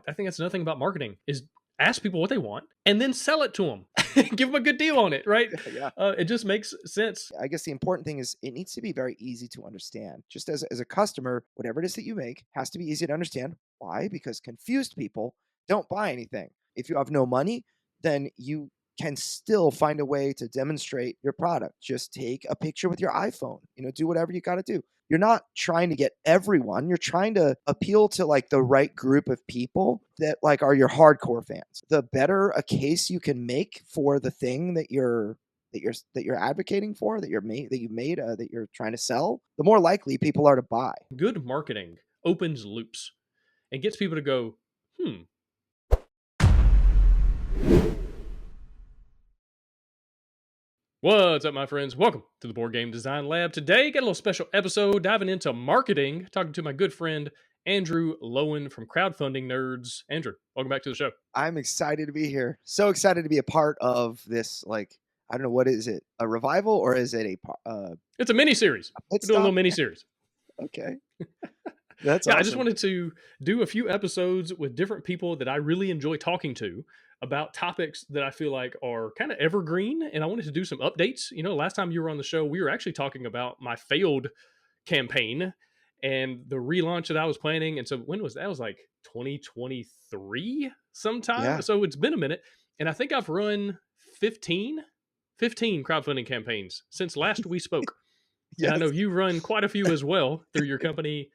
I think that's another thing about marketing is ask people what they want and then sell it to them. Give them a good deal on it, right? Yeah. It just makes sense. I guess the important thing is it needs to be very easy to understand. Just as a customer, whatever it is that you make has to be easy to understand. Why? Because confused people don't buy anything. If you have no money, then you can still find a way to demonstrate your product. Just take a picture with your iPhone, do whatever you got to do. You're not trying to get everyone. You're trying to appeal to like the right group of people that like are your hardcore fans. The better a case you can make for the thing that you're advocating for, that you're trying to sell, the more likely people are to buy. Good marketing opens loops and gets people to go, What's up, my friends? Welcome to the Board Game Design Lab. Today, got a little special episode diving into marketing, talking to my good friend Andrew Lowen from Crowdfunding Nerds. Andrew, welcome back to the show. I'm excited to be here. So excited to be a part of this. Like, I don't know, what is it? A revival or is it It's a mini series. pit We're doing a little stop? mini series. Okay, that's Yeah, I just awesome. wanted to do a few episodes with different people that I really enjoy talking to about topics that I feel like are kind of evergreen. And I wanted to do some updates. Last time you were on the show, we were actually talking about my failed campaign and the relaunch that I was planning. And so when was that? It was like 2023 sometime. Yeah. So it's been a minute. And I think I've run 15 crowdfunding campaigns since last we spoke. And I know Yes. you run quite a few as well through your company,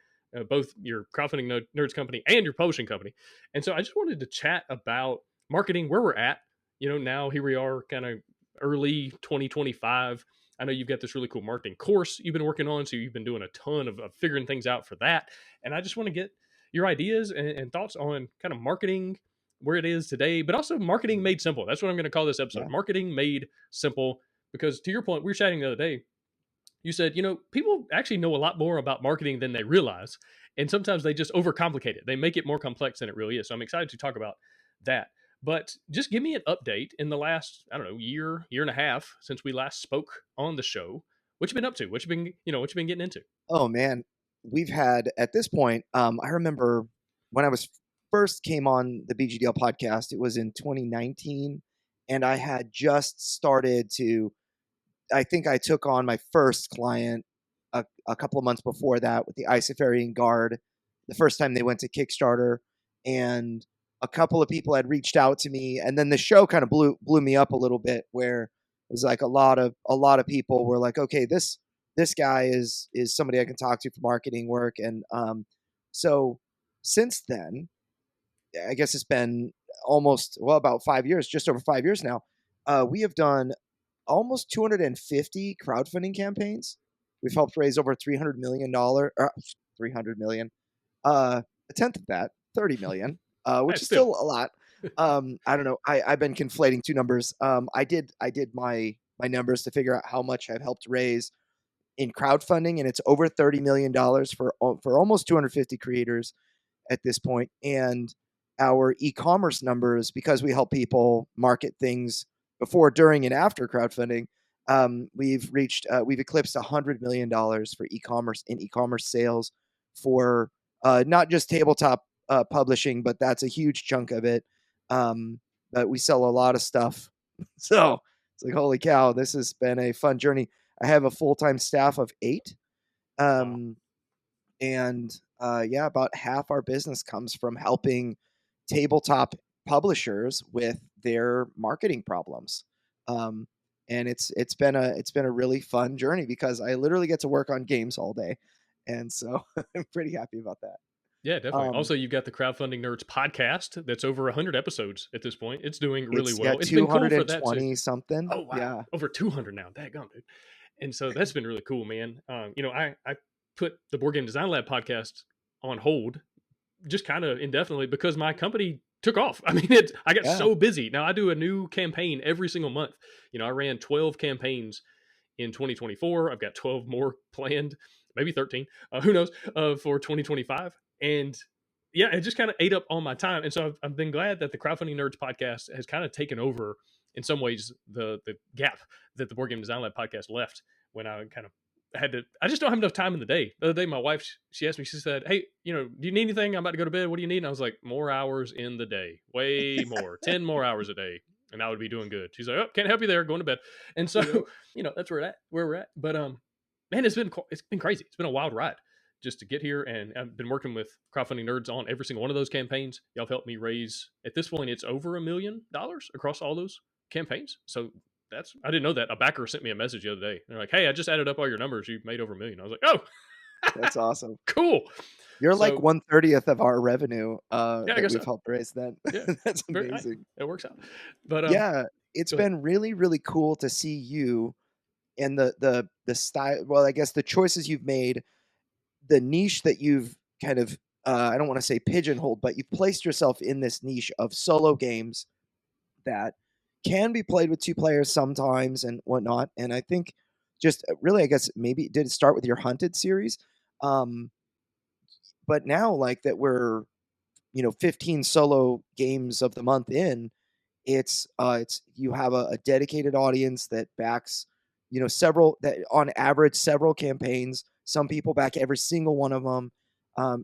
both your crowdfunding nerds company and your publishing company. And so I just wanted to chat about marketing, where we're at. Now here we are, kind of early 2025. I know you've got this really cool marketing course you've been working on, so you've been doing a ton of figuring things out for that. And I just want to get your ideas and thoughts on kind of marketing, where it is today, but also marketing made simple. That's what I'm going to call this episode, Yeah. Marketing Made Simple. Because to your point, we were chatting the other day, you said, people actually know a lot more about marketing than they realize. And sometimes they just overcomplicate it. They make it more complex than it really is. So I'm excited to talk about that. But just give me an update in the last, I don't know, year and a half since we last spoke on the show. What you been up to? What you been getting into? Oh man, we've had at this point. I remember when I was first came on the BGDL podcast. It was in 2019, and I had just started to. I think I took on my first client a couple of months before that with the Isofarian Guard, the first time they went to Kickstarter, and a couple of people had reached out to me, and then the show kind of blew me up a little bit, where it was like a lot of people were like, okay, this guy is somebody I can talk to for marketing work, and so since then, I guess it's been about 5 years, just over 5 years now. We have done almost 250 crowdfunding campaigns. We've helped raise over $300 million, 300 million, a tenth of that, 30 million, which Hey, is still. still a lot. I don't know. I've been conflating two numbers. I did my numbers to figure out how much I've helped raise in crowdfunding, and it's over $30 million for almost 250 creators at this point. And our e-commerce numbers, because we help people market things before, during, and after crowdfunding, we've eclipsed $100 million for e-commerce sales for not just tabletop publishing, but that's a huge chunk of it. But we sell a lot of stuff, so it's like, holy cow, this has been a fun journey. I have a full-time staff of 8. Wow. Um, and yeah, about half our business comes from helping tabletop publishers with their marketing problems. Um, and it's been a really fun journey because I literally get to work on games all day, and so I'm pretty happy about that. Yeah, definitely. Um, Also, you've got the Crowdfunding Nerds podcast that's over 100 episodes at this point. It's doing really it's well. got It's been cool for that too. 220 something. Oh, wow. Yeah, Over 200 now. Daggone, dude. And so that's been really cool, man. I put the Board Game Design Lab podcast on hold just kind of indefinitely because my company took off. I mean, I got yeah, so busy. Now I do a new campaign every single month. I ran 12 campaigns in 2024. I've got 12 more planned, maybe 13. Who knows? For 2025. And yeah, it just kind of ate up all my time. And so I've been glad that the Crowdfunding Nerds podcast has kind of taken over in some ways the gap that the Board Game Design Lab podcast left when I kind of I just don't have enough time in the day. The other day, my wife, she asked me, she said, "Hey, do you need anything? I'm about to go to bed. What do you need?" And I was like, "More hours in the day, way more, 10 more hours a day, and I would be doing good." She's like, "Oh, can't help you there. Going to bed." And so, Yep. that's where we're at. But man, it's been crazy. It's been a wild ride just to get here, and I've been working with Crowdfunding Nerds on every single one of those campaigns. Y'all have helped me raise, at this point, it's over $1 million across all those campaigns. So that's, I didn't know that. A backer sent me a message the other day. They're like, "Hey, I just added up all your numbers. You've made over 1 million." I was like, "Oh, That's awesome. cool." You're like So 1/30th of our revenue yeah, I that guess we've so. helped raise then. Yeah, That's very, amazing. it works out. But Yeah, it's go ahead. been really, really cool to see you and the style. Well, I guess the choices you've made, the niche that you've kind of I don't want to say pigeonholed, but you've placed yourself in this niche of solo games that can be played with two players sometimes and whatnot. And I think just really, I guess maybe did it start with your Hunted series, um, but now like that we're 15 solo games of the month in, it's you have a dedicated audience that backs several that on average several campaigns. Some people back every single one of them.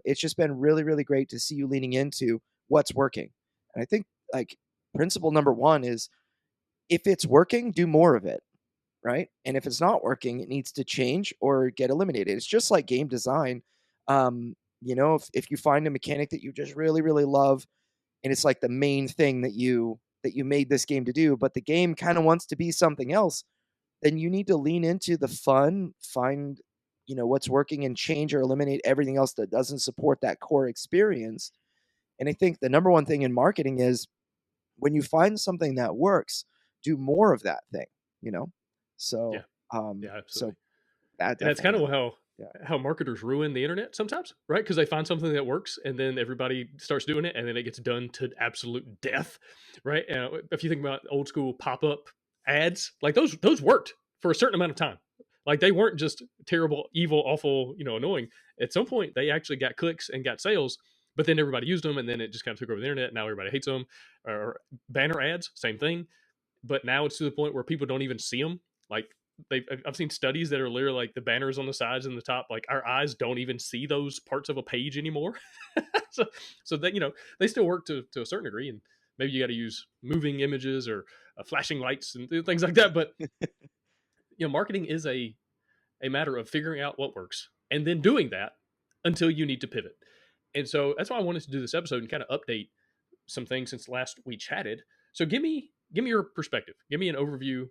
It's just been really, really great to see you leaning into what's working. And I think like principle number one is if it's working, do more of it, right? And if it's not working, it needs to change or get eliminated. It's just like game design. If you find a mechanic that you just really, really love, and it's like the main thing that you made this game to do, but the game kind of wants to be something else, then you need to lean into the fun, find what's working, and change or eliminate everything else that doesn't support that core experience. And I think the number one thing in marketing is when you find something that works, do more of that thing, you know? Yeah, So, yeah, so absolutely. that And that's definitely kind of helps. how Yeah. marketers ruin the internet sometimes, right? Because they find something that works, and then everybody starts doing it, and then it gets done to absolute death, right? If you think about old school pop up ads, like those worked for a certain amount of time. Like they weren't just terrible, evil, awful, annoying. At some point, they actually got clicks and got sales, but then everybody used them, and then it just kind of took over the internet. Now everybody hates them. Or banner ads, same thing, but now it's to the point where people don't even see them. Like I've seen studies that are literally like the banners on the sides and the top, like our eyes don't even see those parts of a page anymore. so so that they still work to a certain degree, and maybe you got to use moving images or flashing lights and things like that. But marketing is a matter of figuring out what works and then doing that until you need to pivot. And so that's why I wanted to do this episode and kind of update some things since last we chatted. So give me your perspective. Give me an overview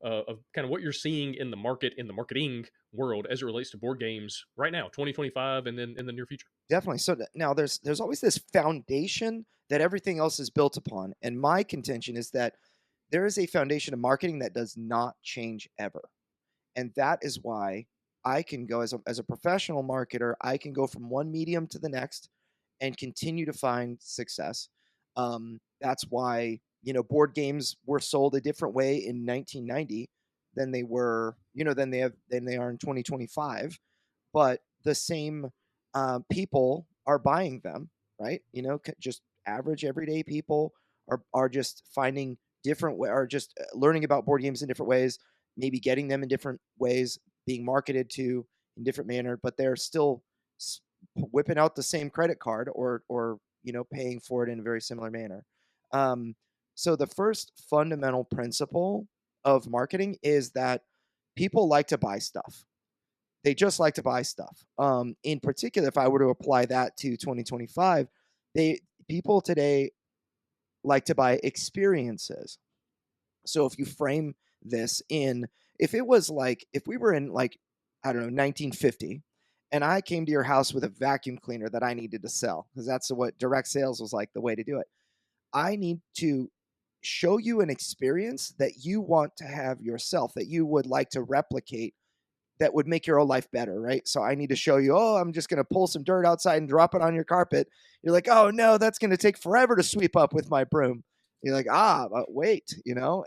of kind of what you're seeing in the market, in the marketing world as it relates to board games right now, 2025, and then in the near future. Definitely. So now there's always this foundation that everything else is built upon. And my contention is that there is a foundation of marketing that does not change ever. And that is why I can go as a professional marketer, I can go from one medium to the next and continue to find success. That's why, board games were sold a different way in 1990 than they were, than they are in 2025. But the same people are buying them, right? Just average everyday people are just finding different way, are just learning about board games in different ways, maybe getting them in different ways, being marketed to in different manner, but they're still whipping out the same credit card or paying for it in a very similar manner. Um, so the first fundamental principle of marketing is that people like to buy stuff. They just like to buy stuff. In particular, if I were to apply that to 2025, they people today like to buy experiences. So if you frame this in, if we were in like, I don't know, 1950, and I came to your house with a vacuum cleaner that I needed to sell, because that's what direct sales was like, the way to do it. I need to show you an experience that you want to have yourself, that you would like to replicate, that would make your whole life better, right? So I need to show you, oh, I'm just going to pull some dirt outside and drop it on your carpet. You're like, oh no, that's going to take forever to sweep up with my broom. You're like, but wait,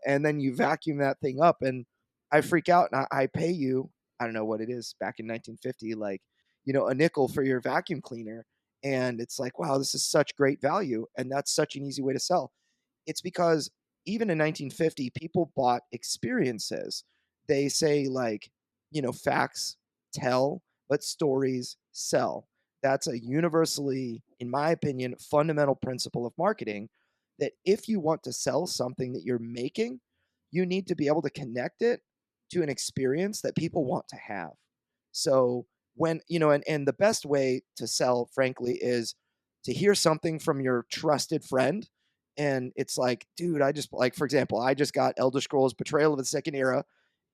and then you vacuum that thing up, and I freak out, and I pay you, I don't know what it is back in 1950, like, a nickel for your vacuum cleaner. And it's like, wow, this is such great value. And that's such an easy way to sell. It's because even in 1950, people bought experiences. They say like, facts tell, but stories sell. That's a universally, in my opinion, fundamental principle of marketing, that if you want to sell something that you're making, you need to be able to connect it to an experience that people want to have. So when, and the best way to sell, frankly, is to hear something from your trusted friend. And it's like, dude, like, for example, I just got Elder Scrolls Betrayal of the Second Era,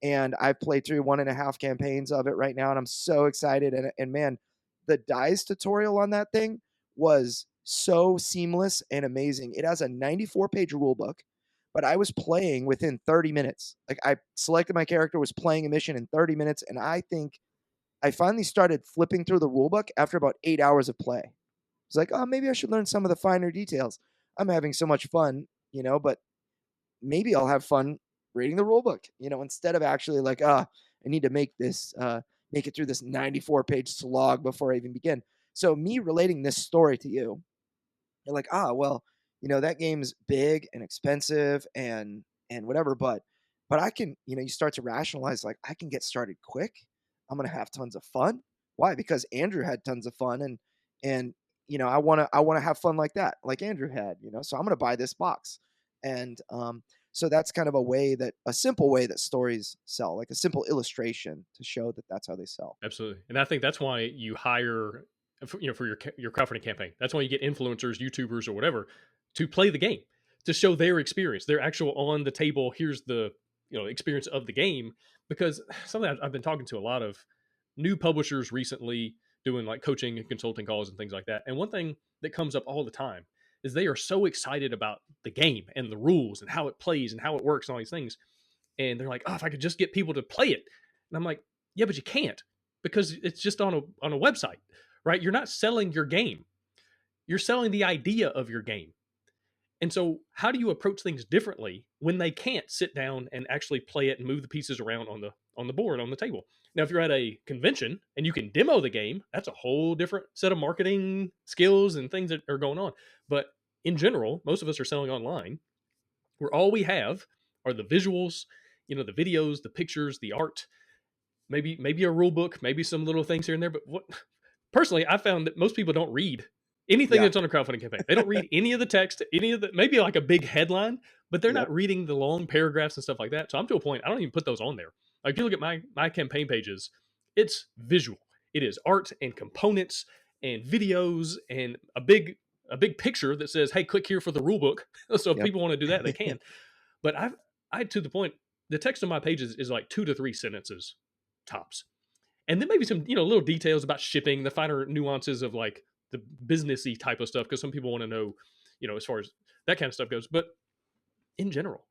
and I've played through 1.5 campaigns of it right now, and I'm so excited. And man, the dice tutorial on that thing was so seamless and amazing. It has a 94-page rule book, but I was playing within 30 minutes. Like, I selected my character, was playing a mission in 30 minutes, and I think I finally started flipping through the rule book after about 8 hours of play. It's like, oh, maybe I should learn some of the finer details. I'm having so much fun, but maybe I'll have fun reading the rule book, instead of actually like, I need to make it through this 94-page slog before I even begin. So me relating this story to you, you're like, well, that game's big and expensive and whatever, but I can, you start to rationalize, like, I can get started quick. I'm gonna have tons of fun. Why? Because Andrew had tons of fun, and I wanna have fun like that, like Andrew had, So I'm gonna buy this box, and so that's kind of a simple way that stories sell, like a simple illustration to show that that's how they sell. Absolutely. And I think that's why you hire, for your crowdfunding campaign. That's why you get influencers, YouTubers, or whatever to play the game, to show their experience, their actual on the table. Here's the experience of the game. Because something I've been talking to a lot of new publishers recently, doing like coaching and consulting calls and things like that. And one thing that comes up all the time is they are so excited about the game and the rules and how it plays and how it works and all these things. And they're like, oh, if I could just get people to play it. And I'm like, yeah, but you can't, because it's just on a website, right? You're not selling your game. You're selling the idea of your game. And so how do you approach things differently when they can't sit down and actually play it and move the pieces around on the board, on the table? Now, if you're at a convention and you can demo the game, that's a whole different set of marketing skills and things that are going on. But in general, most of us are selling online, where all we have are the visuals, the videos, the pictures, the art, maybe a rule book, maybe some little things here and there. But what personally, I found that most people don't read anything Yeah. that's on a crowdfunding campaign. They don't read any of the text, any of the, maybe like a big headline, but they're Yep. not reading the long paragraphs and stuff like that. So I'm to a point, I don't even put those on there. Like, if you look at my campaign pages, it's visual. It is art and components and videos and a big picture that says, "Hey, click here for the rule book." So if Yep. people want to do that, they can. But I to the point, the text on my pages is like 2 to 3 sentences tops, and then maybe some little details about shipping, the finer nuances of like the businessy type of stuff, because some people want to know, as far as that kind of stuff goes. But in general,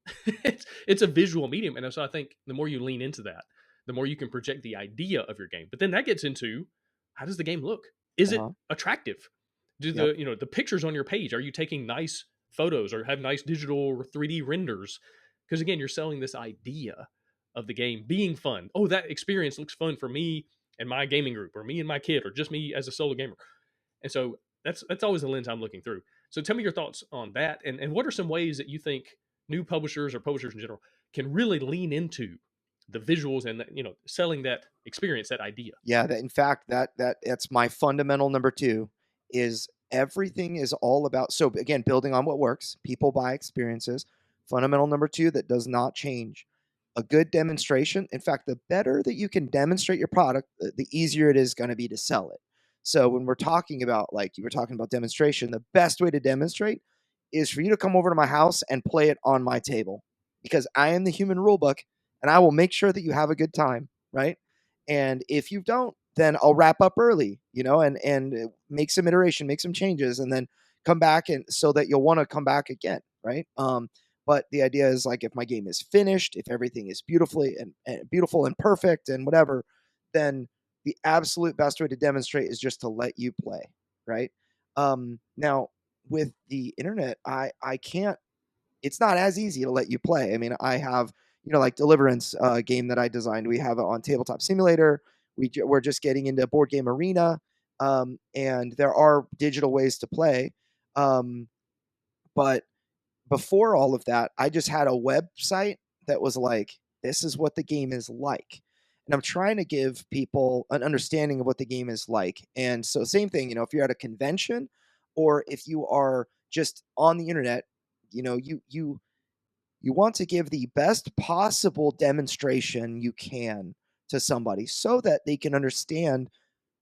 it's a visual medium, and so I think the more you lean into that, the more you can project the idea of your game. But then that gets into, how does the game look? Is it Uh-huh. attractive? Do Yep. the pictures on your page, are you taking nice photos or have nice digital or 3D renders? Because again, you're selling this idea of the game being fun. Oh, that experience looks fun for me and my gaming group, or me and my kid, or just me as a solo gamer. And so that's always the lens I'm looking through. So tell me your thoughts on that, and what are some ways that you think new publishers or publishers in general can really lean into the visuals and selling that experience, that idea. Yeah, that in fact that's my fundamental number 2, is everything is all about, so again, building on what works, people buy experiences. Fundamental number 2 that does not change. A good demonstration. In fact, the better that you can demonstrate your product, the easier it is going to be to sell it. So when we're talking about, like you were talking about demonstration, the best way to demonstrate is for you to come over to my house and play it on my table, because I am the human rule book and I will make sure that you have a good time, right? And if you don't, then I'll wrap up early, and make some iteration, make some changes, and then come back, and so that you'll want to come back again, right? But the idea is, like, if my game is finished, if everything is and beautiful and perfect and whatever, then the absolute best way to demonstrate is just to let you play, right? Now with the internet, I can't. It's not as easy to let you play. I mean, I have, like Deliverance game that I designed. We have it on Tabletop Simulator. We're just getting into Board Game Arena, and there are digital ways to play. Um, but before all of that, I just had a website that was like, this is what the game is like. and I'm trying to give people an understanding of what the game is like. And so, same thing, if you're at a convention or if you are just on the internet, you want to give the best possible demonstration you can to somebody so that they can understand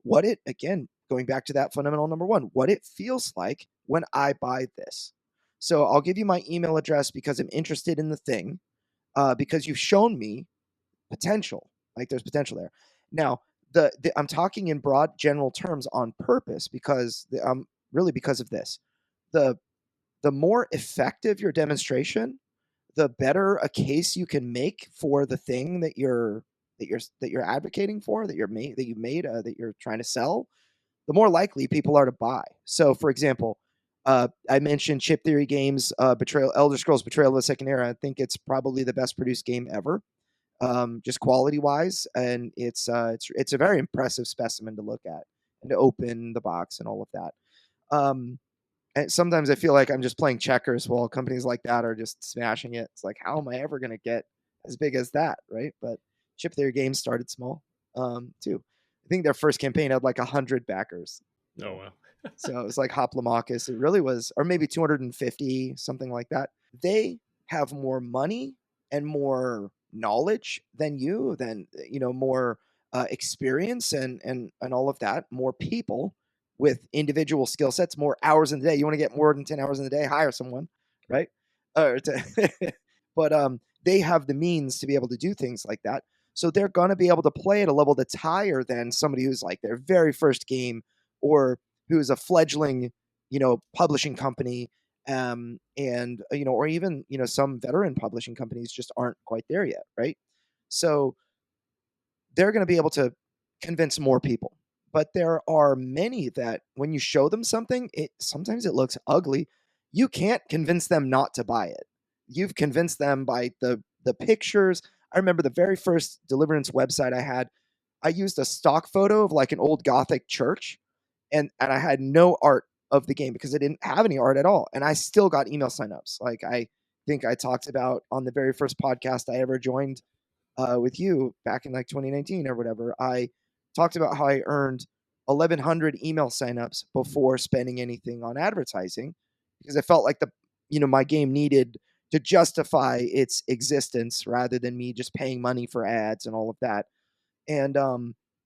what it, again, going back to that fundamental number one, what it feels like when I buy this. So I'll give you my email address because I'm interested in the thing, because you've shown me potential. Like there's potential there. Now, I'm talking in broad general terms on purpose because really because of this. The the more effective your demonstration, the better a case you can make for the thing that you're advocating for, that you're trying to sell, the more likely people are to buy. So, for example, I mentioned Chip Theory Games, Elder Scrolls Betrayal of the Second Era. I think it's probably the best produced game ever, just quality wise, and it's a very impressive specimen to look at and to open the box and all of that. And sometimes I feel like I'm just playing checkers while companies like that are just smashing it. It's like, how am I ever going to get as big as that, right? But Chip Theory Games started small, too. I think their first campaign had like 100 backers. Oh wow. So it was like Hoplomachus. It really was, or maybe 250, something like that. They have more money and more knowledge than more experience and all of that, more people with individual skill sets, more hours in the day. You want to get more than 10 hours in the day, hire someone, right? But they have the means to be able to do things like that. So they're going to be able to play at a level that's higher than somebody who's like their very first game, or who's a fledgling, publishing company, and or even some veteran publishing companies just aren't quite there yet, right? So they're going to be able to convince more people. But there are many that when you show them something, sometimes it looks ugly. You can't convince them not to buy it. You've convinced them by the pictures. I remember the very first Deliverance website I had, I used a stock photo of like an old Gothic church, and I had no art of the game because I didn't have any art at all. And I still got email signups. Like I think I talked about on the very first podcast I ever joined, with you back in like 2019 or whatever, I talked about how I earned 1,100 email signups before spending anything on advertising because I felt like my game needed to justify its existence rather than me just paying money for ads and all of that. And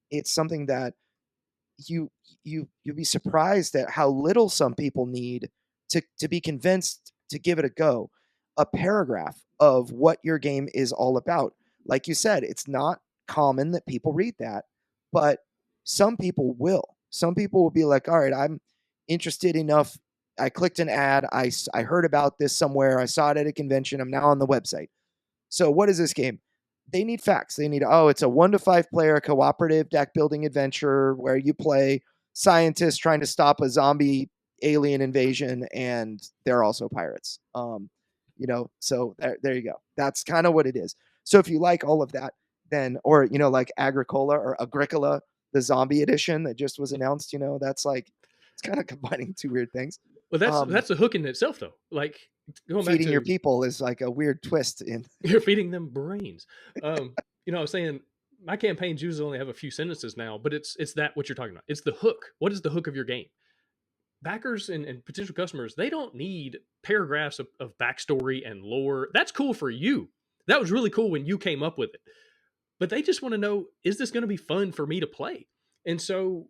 it's something that you you'd be surprised at how little some people need to be convinced to give it a go. A paragraph of what your game is all about. Like you said, it's not common that people read that, but some people will. Some people will be like, all right, I'm interested enough. I clicked an ad. I heard about this somewhere. I saw it at a convention. I'm now on the website. So what is this game? They need facts. They need, it's a 1 to 5 player cooperative deck building adventure where you play scientists trying to stop a zombie alien invasion, and they're also pirates. So there you go. That's kind of what it is. So if you like all of that, then, or, like Agricola or Agricola, the zombie edition that just was announced, that's like, it's kind of combining two weird things. Well, that's a hook in itself, though. Like going back Feeding your to people is like a weird twist in. you're feeding them brains. I was saying my campaigns usually only have a few sentences now, but it's that what you're talking about. It's the hook. What is the hook of your game? Backers and potential customers, they don't need paragraphs of backstory and lore. That's cool for you. That was really cool when you came up with it. But they just want to know, is this going to be fun for me to play? And so,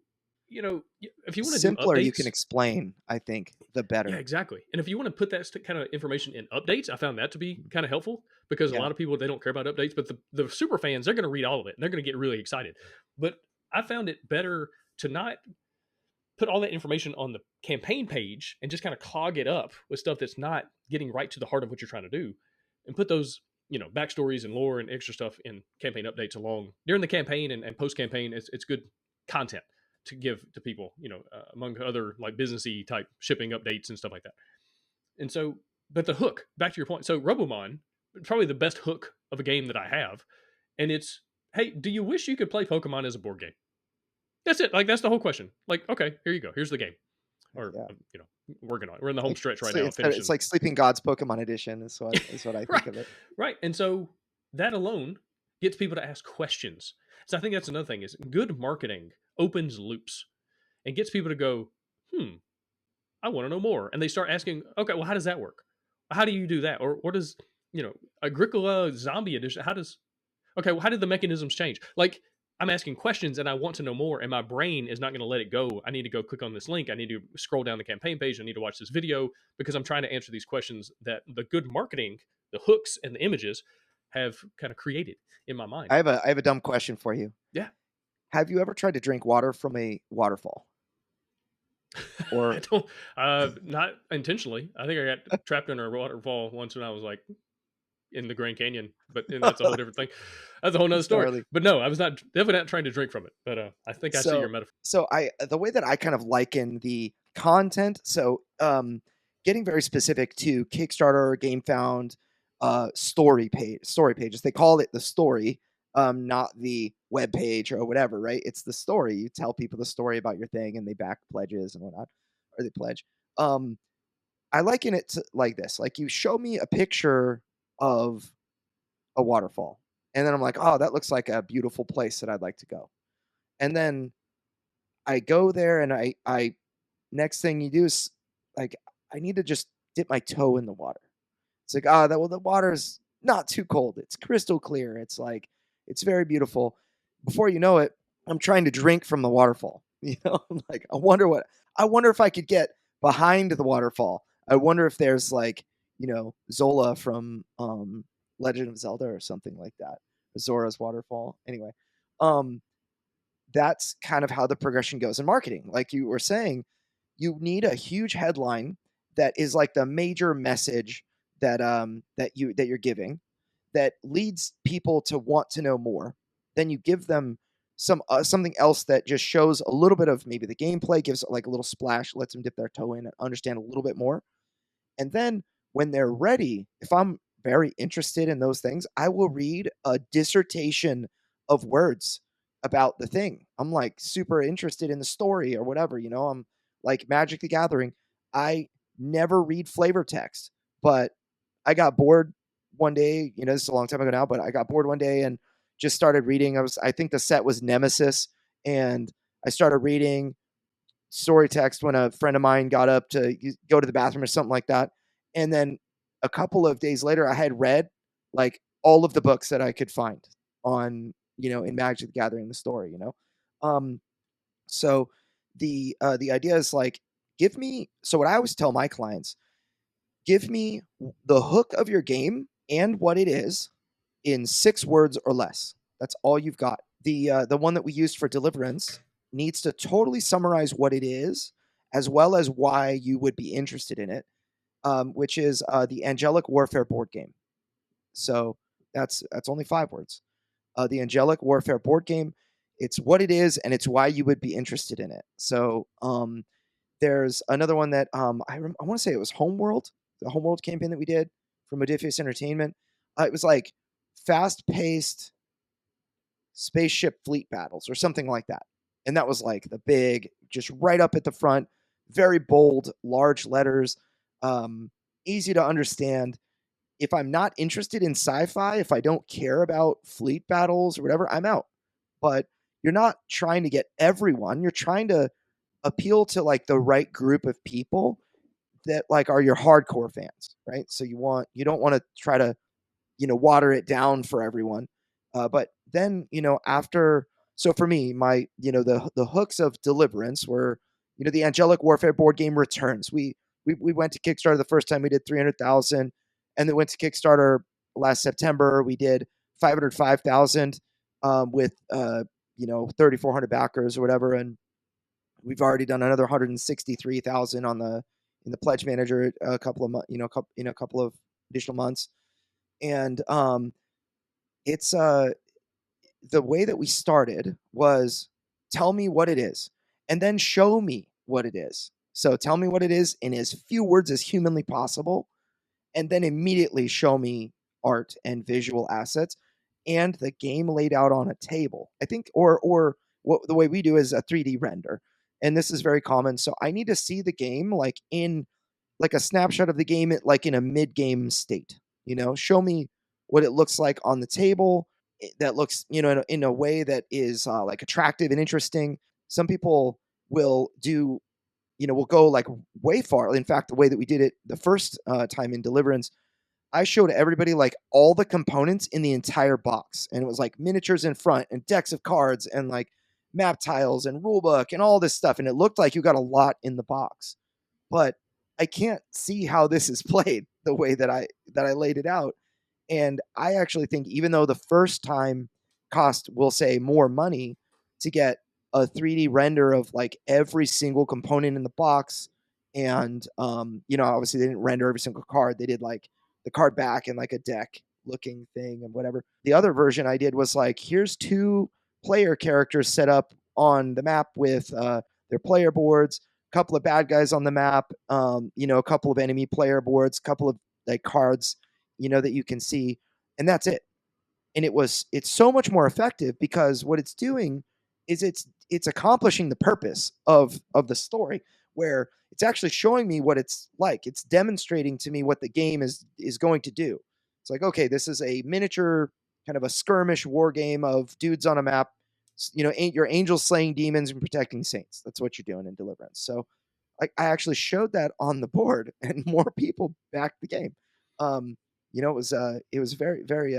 if you want to do Simpler you can updates, explain, I think, the yeah, better. exactly. And if you want to put that kind of information in updates, I found that to be kind of helpful because a Yeah. lot of people, they don't care about updates, but the super fans, they're going to read all of it and they're going to get really excited. But I found it better to not put all that information on the campaign page and just kind of clog it up with stuff that's not getting right to the heart of what you're trying to do, and put those backstories and lore and extra stuff in campaign updates along during the campaign and post campaign. It's good content to give to people, among other like businessy type shipping updates and stuff like that. And so, but the hook, back to your point, so Robomon, probably the best hook of a game that I have, and it's, hey, do you wish you could play Pokemon as a board game? That's it. Like that's the whole question. Like, okay, here you go. Here's the game. Or Yeah. working on it. We're in the home stretch right So now. it's like Sleeping Gods Pokemon Edition is what I think right, of it. right. And so that alone, gets people to ask questions. So I think that's another thing is good marketing opens loops and gets people to go, I want to know more. And they start asking, okay, well, how does that work? How do you do that? Or what does, Agricola Zombie Edition, how does, okay, well, how did the mechanisms change? Like, I'm asking questions and I want to know more, and my brain is not going to let it go. I need to go click on this link. I need to scroll down the campaign page. I need to watch this video because I'm trying to answer these questions that the good marketing, the hooks and the images have kind of created in my mind. I have a dumb question for you. Yeah. Have you ever tried to drink water from a waterfall? I Or don't, not intentionally. I think I got trapped in a waterfall once when I was like in the Grand Canyon, but and that's a whole different thing. That's a whole nother it's story. gnarly. But no, I was not definitely not trying to drink from it. But I think I see your So metaphor. so I the way that I kind of liken the content, so getting very specific to Kickstarter, GameFound, story pages. They call it the story, not the web page or whatever, right? It's the story. You tell people the story about your thing and they back pledges and whatnot, or they pledge. Um, I liken it to like this. Like you show me a picture of a waterfall, and then I'm like, oh, that looks like a beautiful place that I'd like to go. And then I go there and I next thing you do is like I need to just dip my toe in the water. It's like, ah, that well, the water's not too cold. It's crystal clear. It's like it's very beautiful. Before you know it, I'm trying to drink from the waterfall. I'm like, I wonder if I could get behind the waterfall. I wonder if there's like, Zola from Legend of Zelda or something like that. Zora's waterfall. Anyway, um, that's kind of how the progression goes in marketing. Like you were saying, you need a huge headline that is like the major message that you're giving that leads people to want to know more. Then you give them something else that just shows a little bit of maybe the gameplay, gives like a little splash, lets them dip their toe in and understand a little bit more. And then when they're ready, if I'm very interested in those things, I will read a dissertation of words about the thing. I'm like super interested in the story or whatever, I'm like Magic the Gathering. I never read flavor text, but I got bored one day, this is a long time ago now, but I got bored one day and just started reading. I think the set was Nemesis, and I started reading story text when a friend of mine got up to go to the bathroom or something like that. And then a couple of days later, I had read like all of the books that I could find on, in Magic the Gathering, the story. Um, so the idea is like, so what I always tell my clients, give me the hook of your game and what it is in 6 words or less. That's all you've got. The one that we used for Deliverance needs to totally summarize what it is, as well as why you would be interested in it, which is the Angelic Warfare board game. So that's only 5 words. The Angelic Warfare board game. It's what it is, and it's why you would be interested in it. So there's another one that I want to say it was Homeworld, the Homeworld campaign that we did from Modifius Entertainment. It was like fast-paced spaceship fleet battles or something like that. And that was like the big, just right up at the front, very bold, large letters, easy to understand. If I'm not interested in sci-fi, if I don't care about fleet battles or whatever, I'm out. But you're not trying to get everyone. You're trying to appeal to like the right group of people that like are your hardcore fans, right? So you don't want to try to water it down for everyone. But then after, so for me, my the hooks of Deliverance were the Angelic Warfare board game returns. We went to Kickstarter the first time, we did 300,000, and then went to Kickstarter last September. We did 505,000 with 3,400 backers or whatever, and we've already done another 163,000 in the pledge manager a couple of a couple of additional months. And it's the way that we started was tell me what it is and then show me what it is. So tell me what it is in as few words as humanly possible, and then immediately show me art and visual assets and the game laid out on a table. I think, or what the way we do is a 3D render, and this is very common. So I need to see the game like in like a snapshot of the game, like in a mid-game state. Show me what it looks like on the table that looks, in a way that is like attractive and interesting. Some people will do, will go like way far. In fact, the way that we did it the first time in Deliverance, I showed everybody like all the components in the entire box, and it was like miniatures in front and decks of cards and like map tiles and rule book and all this stuff, and it looked like you got a lot in the box. But I can't see how this is played the way that I laid it out. And I actually think even though the first time cost, we'll say, more money to get a 3D render of like every single component in the box, and obviously they didn't render every single card. They did like the card back and like a deck looking thing and whatever. The other version I did was like, here's 2 player characters set up on the map with their player boards, a couple of bad guys on the map, a couple of enemy player boards, a couple of like cards, that you can see, and that's it. And it's so much more effective because what it's doing is it's accomplishing the purpose of the story, where it's actually showing me what it's like. It's demonstrating to me what the game is going to do. It's like, okay, this is a miniature kind of a skirmish war game of dudes on a map. Your angels slaying demons and protecting saints. That's what you're doing in Deliverance. So I actually showed that on the board, and more people backed the game. It was very, very,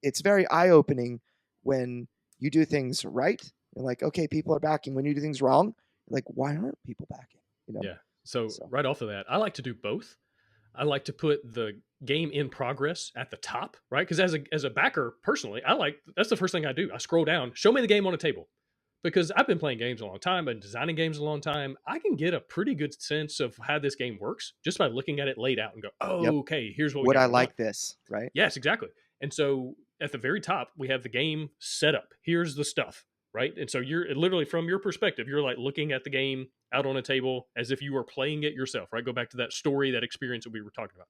it's very eye opening when you do things right. And like, okay, people are backing. When you do things wrong, like, why aren't people backing? Yeah. So So right off of that, I like to do both. I like to put the game in progress at the top, right? Because as a backer, personally, that's the first thing I do. I scroll down, show me the game on a table, because I've been playing games a long time, been designing games a long time. I can get a pretty good sense of how this game works just by looking at it laid out and go, yep, oh, okay, here's what we would got I going on. like this? Right? Yes, exactly. And so at the very top, we have the game set up. Here's the stuff, right? And so you're literally, from your perspective, you're like looking at the game out on a table as if you were playing it yourself, right? Go back to that story, that experience that we were talking about.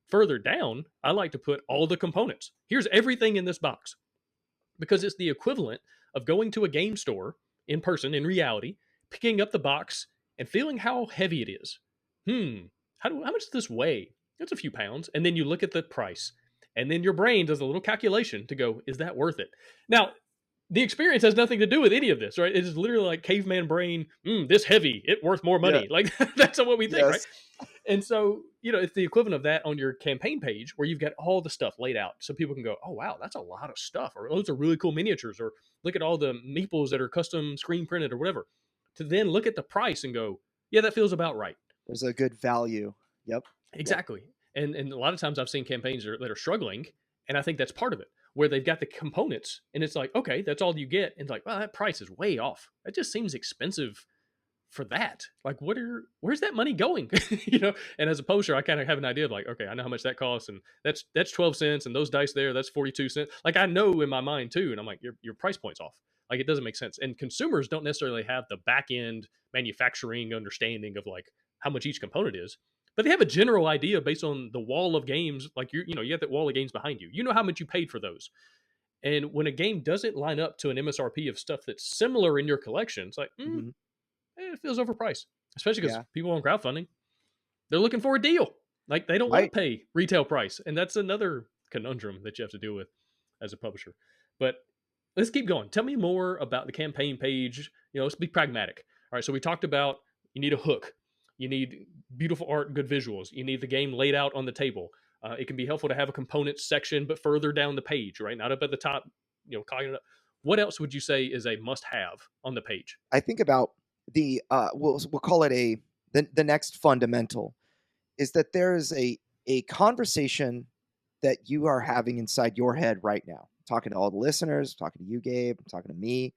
Further down, I like to put all the components. Here's everything in this box, because it's the equivalent of going to a game store in person, in reality, picking up the box and feeling how heavy it is. How much does this weigh? It's a few pounds. And then you look at the price, and then your brain does a little calculation to go, is that worth it? Now, the experience has nothing to do with any of this, right? It is literally like caveman brain, this heavy, it worth more Yeah. money. Like that's what we think, right? Yes. And so, it's the equivalent of that on your campaign page, where you've got all the stuff laid out so people can go, oh, wow, that's a lot of stuff. Or those are really cool miniatures. Or look at all the meeples that are custom screen printed or whatever. To then look at the price and go, yeah, that feels about right. There's a good value. Yep. Yep. Exactly. And a lot of times I've seen campaigns that are struggling. And I think that's part of it, where they've got the components and it's like, okay, that's all you get. And it's like, well, that price is way off. That just seems expensive for that. Like, where's that money going? And as a poster, I kind of have an idea of like, okay, I know how much that costs, and that's 12 cents, and those dice there, that's 42 cents. Like, I know in my mind too, and I'm like, your price point's off. Like, it doesn't make sense. And consumers don't necessarily have the back end manufacturing understanding of like how much each component is, but they have a general idea based on the wall of games. Like, you have that wall of games behind you. You know how much you paid for those. And when a game doesn't line up to an MSRP of stuff that's similar in your collection, it's like, Mm-hmm. it feels overpriced, especially because Yeah. people on crowdfunding, they're looking for a deal. Like, they don't want to Right. pay retail price, and that's another conundrum that you have to deal with as a publisher. But let's keep going. Tell me more about the campaign page. Let's be pragmatic. All right, so we talked about you need a hook, you need beautiful art and good visuals, you need the game laid out on the table. It can be helpful to have a components section, but further down the page, right? Not up at the top. Clogging it up. What else would you say is a must-have on the page? I think about the we'll call it the next fundamental is that there is a conversation that you are having inside your head right now. I'm talking to all the listeners, I'm talking to you, Gabe, I'm talking to me.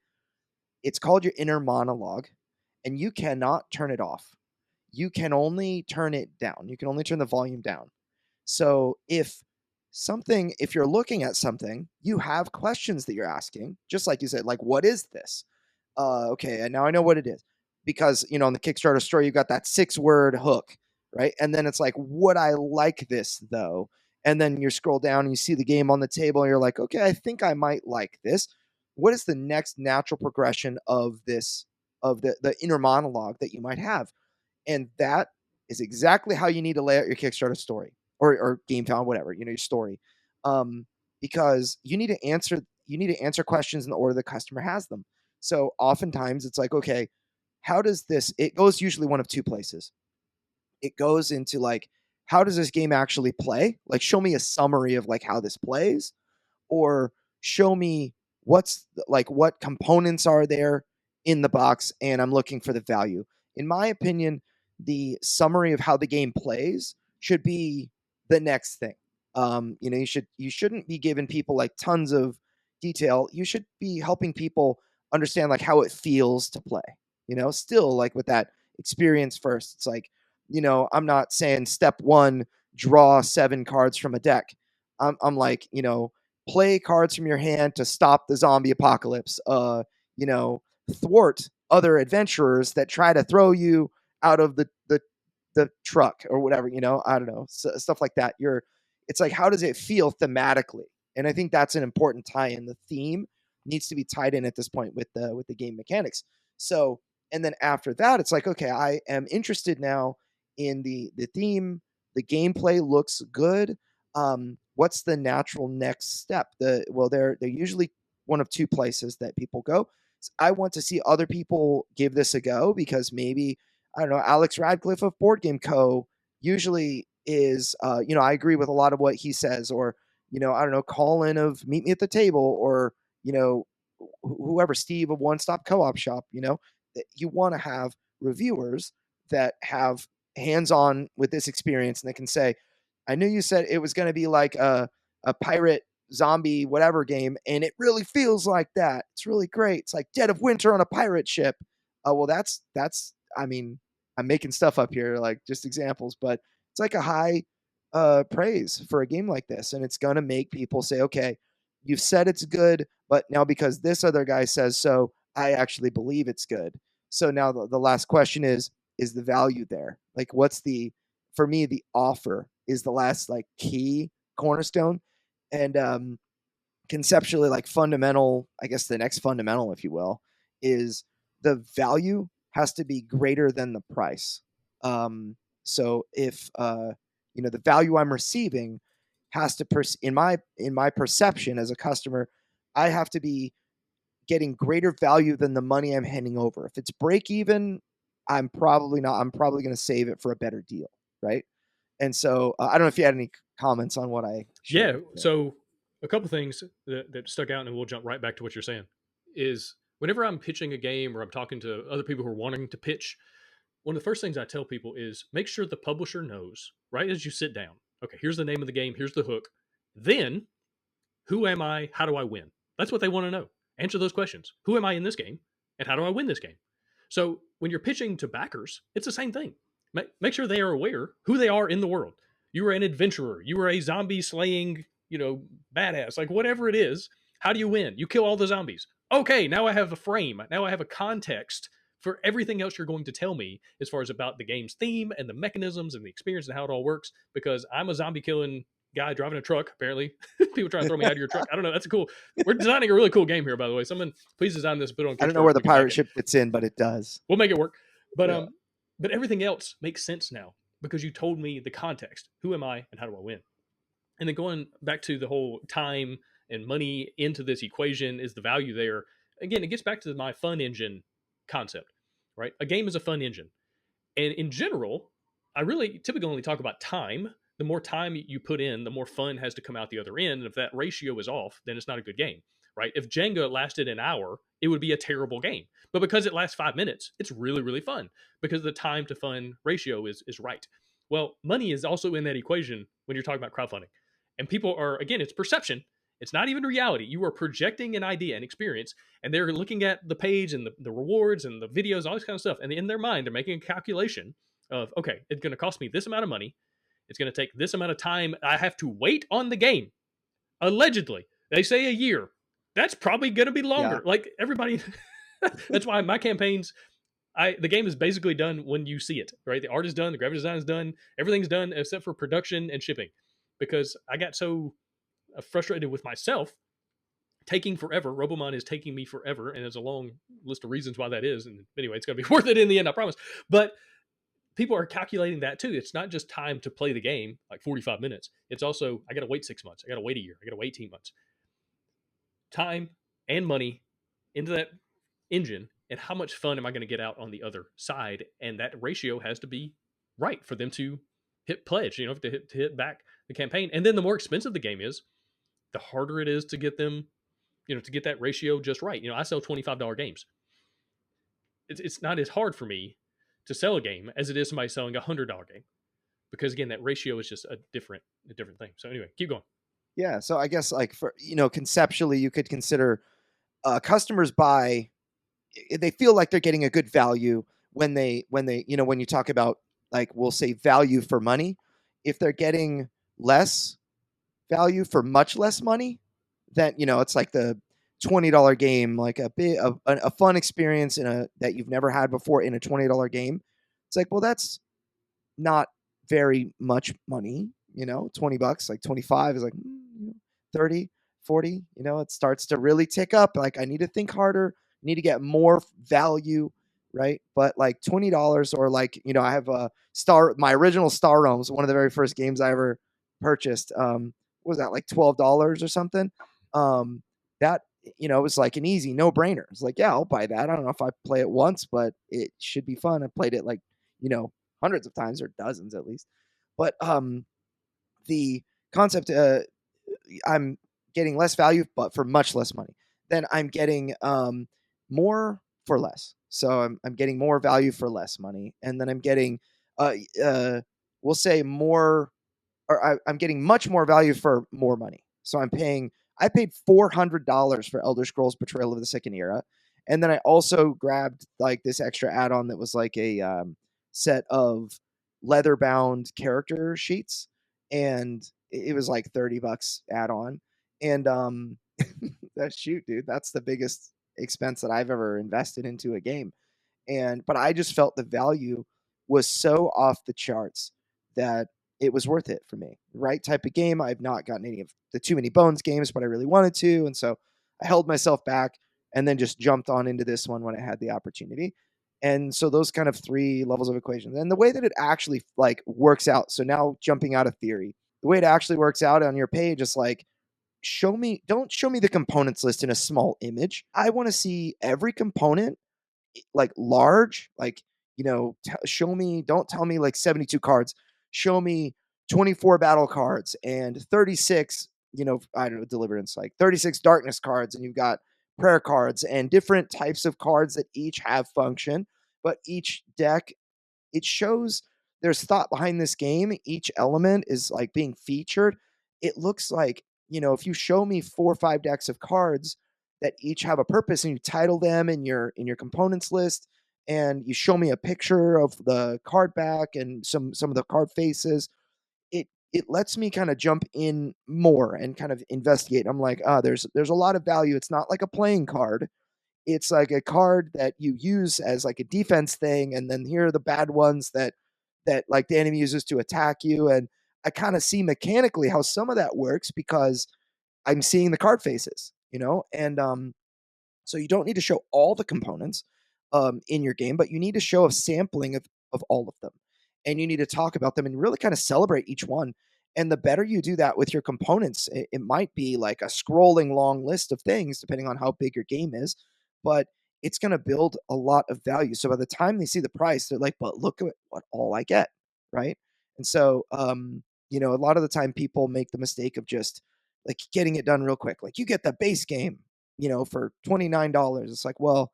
It's called your inner monologue, and you cannot turn it off. You can only turn it down. You can only turn the volume down. So if you're looking at something, you have questions that you're asking, just like you said, like, what is this? Okay, and now I know what it is. Because, on the Kickstarter story, you got that 6-word hook, right? And then it's like, would I like this though? And then you scroll down and you see the game on the table and you're like, okay, I think I might like this. What is the next natural progression of this, of the inner monologue that you might have? And that is exactly how you need to lay out your Kickstarter story or game town, whatever, your story. because you need to answer questions in the order the customer has them. So oftentimes it's like, okay, how does this, it goes usually one of two places. It goes into like, how does this game actually play? Like, show me a summary of like how this plays, or show me what components are there in the box, and I'm looking for the value. In my opinion, the summary of how the game plays should be the next thing. You shouldn't be giving people like tons of detail. You should be helping people understand like how it feels to play. Still like with that experience first. It's like, I'm not saying step one, draw 7 cards from a deck. I'm like, play cards from your hand to stop the zombie apocalypse. Thwart other adventurers that try to throw you out of the truck or whatever. I don't know, stuff like that. It's like, how does it feel thematically? And I think that's an important tie-in. The theme needs to be tied in at this point with the game mechanics. So, and then after that, it's like, okay, I am interested now in the theme. The gameplay looks good. What's the natural next step? They're usually one of two places that people go. So I want to see other people give this a go, because maybe, I don't know, Alex Radcliffe of Board Game Co. usually is, I agree with a lot of what he says, or, I don't know, Colin of Meet Me at the Table, or, whoever, Steve of One Stop Co-op Shop. You want to have reviewers that have hands-on with this experience, and they can say, I knew you said it was going to be like a pirate zombie whatever game, and it really feels like that. It's really great. It's like Dead of Winter on a pirate ship. Well, that's I mean, I'm making stuff up here, like just examples, but it's like a high praise for a game like this, and it's going to make people say, okay, you've said it's good, but now because this other guy says so, I actually believe it's good. So now the last question is the value there? Like, for me, the offer is the last like key cornerstone. And conceptually, like fundamental, I guess the next fundamental, if you will, is the value has to be greater than the price. So if the value I'm receiving has to in my perception as a customer, I have to be getting greater value than the money I'm handing over. If it's break even, I'm probably not. I'm probably going to save it for a better deal, right? And so I don't know if you had any comments on what I shared. Yeah. So a couple things that stuck out, and we'll jump right back to what you're saying, is whenever I'm pitching a game or I'm talking to other people who are wanting to pitch, one of the first things I tell people is make sure the publisher knows right as you sit down. Okay, here's the name of the game. Here's the hook. Then, who am I? How do I win? That's what they want to know. Answer those questions. Who am I in this game? And how do I win this game? So when you're pitching to backers, it's the same thing. Make sure they are aware who they are in the world. You are an adventurer. You are a zombie slaying, badass. Like whatever it is, how do you win? You kill all the zombies. Okay, now I have a frame. Now I have a context for everything else you're going to tell me as far as about the game's theme and the mechanisms and the experience and how it all works, because I'm a zombie killing guy driving a truck, apparently. People trying to throw me out of your truck. I don't know. That's cool. We're designing a really cool game here, by the way. Someone please design this, put it on Kickstarter. I don't know where the pirate ship fits in, but it does. We'll make it work. But but everything else makes sense now because you told me the context. Who am I and how do I win? And then going back to the whole time and money into this equation, is the value there? Again, it gets back to my fun engine concept, right? A game is a fun engine. And in general, I really typically only talk about time. The more time you put in, the more fun has to come out the other end. And if that ratio is off, then it's not a good game, right? If Jenga lasted an hour, it would be a terrible game. But because it lasts 5 minutes, it's really, really fun because the time to fun ratio is right. Well, money is also in that equation when you're talking about crowdfunding. And people are, again, it's perception. It's not even reality. You are projecting an idea, an experience, and they're looking at the page and the rewards and the videos, all this kind of stuff. And in their mind, they're making a calculation of, okay, it's going to cost me this amount of money. It's going to take this amount of time. I have to wait on the game. Allegedly, they say a year. That's probably going to be longer. Yeah. Like everybody, that's why my campaigns, the game is basically done when you see it, right? The art is done. The graphic design is done. Everything's done except for production and shipping, because I got so frustrated with myself taking forever. Robomon is taking me forever, and there's a long list of reasons why that is. And anyway, it's going to be worth it in the end, I promise. But people are calculating that too. It's not just time to play the game, like 45 minutes. It's also, I got to wait 6 months. I got to wait a year. I got to wait 18 months. Time and money into that engine, and how much fun am I going to get out on the other side? And that ratio has to be right for them to hit pledge, to hit back the campaign. And then the more expensive the game is, the harder it is to get them, to get that ratio just right. I sell $25 games. It's not as hard for me to sell a game as it is somebody selling $100 game, because again, that ratio is just a different thing. So anyway, keep going. Yeah. So I guess like for, conceptually you could consider customers buy, they feel like they're getting a good value when you talk about, like, we'll say value for money. If they're getting less value for much less money, then it's like the $20 game, like a fun experience that you've never had before in a $20 game. It's like, well, that's not very much money, $20, like 25 is like 30, 40, it starts to really tick up. Like, I need to think harder, need to get more value, right? But like $20, or like, I have my original Star Realms, one of the very first games I ever purchased. What was that, like $12 or something? That, it was like an easy no-brainer. It's like, yeah, I'll buy that. I don't know if I play it once, but it should be fun. I played it like, hundreds of times, or dozens at least. But the concept, I'm getting less value, but for much less money. Then I'm getting more for less. So I'm getting more value for less money, and then I'm getting, we'll say more, or I'm getting much more value for more money. So I paid $400 for Elder Scrolls Betrayal of the Second Era, and then I also grabbed like this extra add-on that was like a set of leather-bound character sheets, and it was like $30 add-on. And shoot, dude, that's the biggest expense that I've ever invested into a game. But I just felt the value was so off the charts that it was worth it for me. Right type of game. I've not gotten any of the Too Many Bones games, but I really wanted to, and so I held myself back and then just jumped on into this one when I had the opportunity. And so those kind of three levels of equations, and the way that it actually like works out. So now jumping out of theory, the way it actually works out on your page is like, don't show me the components list in a small image. I want to see every component, like large, like, show me, don't tell me like 72 cards, show me 24 battle cards and 36, I don't know, deliverance, like 36 darkness cards, and you've got prayer cards and different types of cards that each have function, but each deck, it shows there's thought behind this game. Each element is like being featured. It looks like, if you show me 4 or 5 decks of cards that each have a purpose, and you title them in your components list, and you show me a picture of the card back and some of the card faces, it lets me kind of jump in more and kind of investigate. I'm like, there's a lot of value. It's not like a playing card. It's like a card that you use as like a defense thing, and then here are the bad ones that like the enemy uses to attack you. And I kind of see mechanically how some of that works because I'm seeing the card faces, and so you don't need to show all the components in your game, but you need to show a sampling of all of them, and you need to talk about them and really kind of celebrate each one. And the better you do that with your components, it might be like a scrolling long list of things, depending on how big your game is, but it's going to build a lot of value. So by the time they see the price, they're like, but look at what all I get. Right. And so, a lot of the time people make the mistake of just like getting it done real quick. Like, you get the base game, for $29. It's like, well,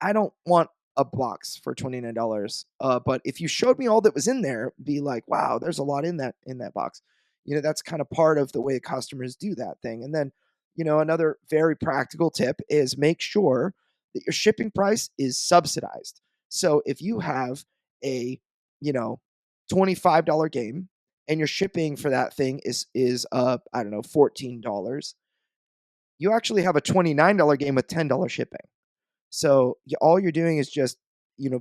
I don't want a box for $29. But if you showed me all that was in there, be like, wow, there's a lot in that box. That's kind of part of the way customers do that thing. And then, another very practical tip is make sure that your shipping price is subsidized. So if you have a, $25 game, and your shipping for that thing is I don't know, $14, you actually have a $29 game with $10 shipping. So all you're doing is just,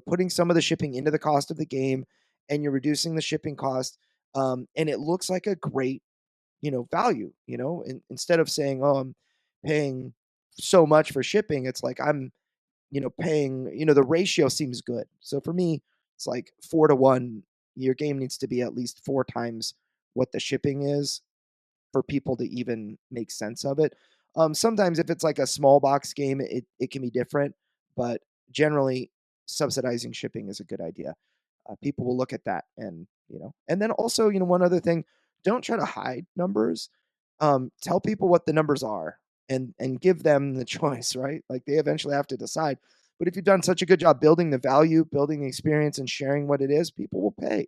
putting some of the shipping into the cost of the game, and you're reducing the shipping cost. And it looks like a great, value, instead of saying, oh, I'm paying so much for shipping. It's like I'm, paying, the ratio seems good. So for me, It's like 4 to 1. Your game needs to be at least 4 times what the shipping is for people to even make sense of it. Sometimes if it's like a small box game, it can be different, but generally subsidizing shipping is a good idea. People will look at that, and then also, one other thing, don't try to hide numbers. Tell people what the numbers are and give them the choice, right? Like they eventually have to decide. But if you've done such a good job building the value, building the experience, and sharing what it is, people will pay.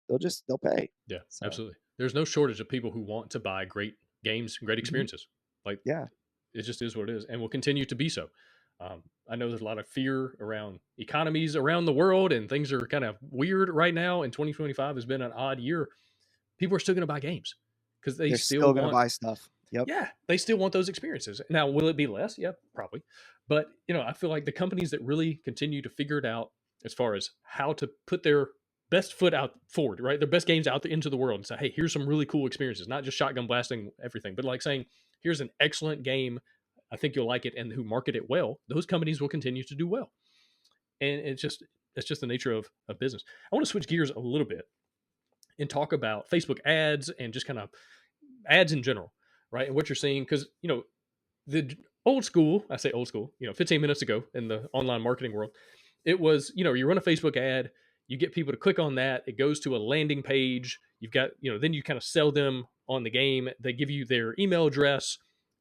They'll pay. Yeah, So absolutely. There's no shortage of people who want to buy great games and great mhm, experiences. Like yeah, it just is what it is, and will continue to be so. I know there's a lot of fear around economies around the world, and things are kind of weird right now. And 2025 has been an odd year. People are still going to buy games because they they're still still gonna want, buy stuff. Yep. yeah, they still want those experiences. Now, will it be less? Yeah, probably. But I feel like the companies that really continue to figure it out as far as how to put their best foot out forward, right? Their best games out into the world and say, hey, here's some really cool experiences, not just shotgun blasting everything, but like saying, here's an excellent game. I think you'll like it, and who market it well, those companies will continue to do well. And it's just the nature of business. I want to switch gears a little bit and talk about Facebook ads and just kind of ads in general, right? And what you're seeing, because the old school, I say old school, 15 minutes ago in the online marketing world, it was, you run a Facebook ad, you get people to click on that, it goes to a landing page, you've got, then you kind of sell them on the game, they give you their email address,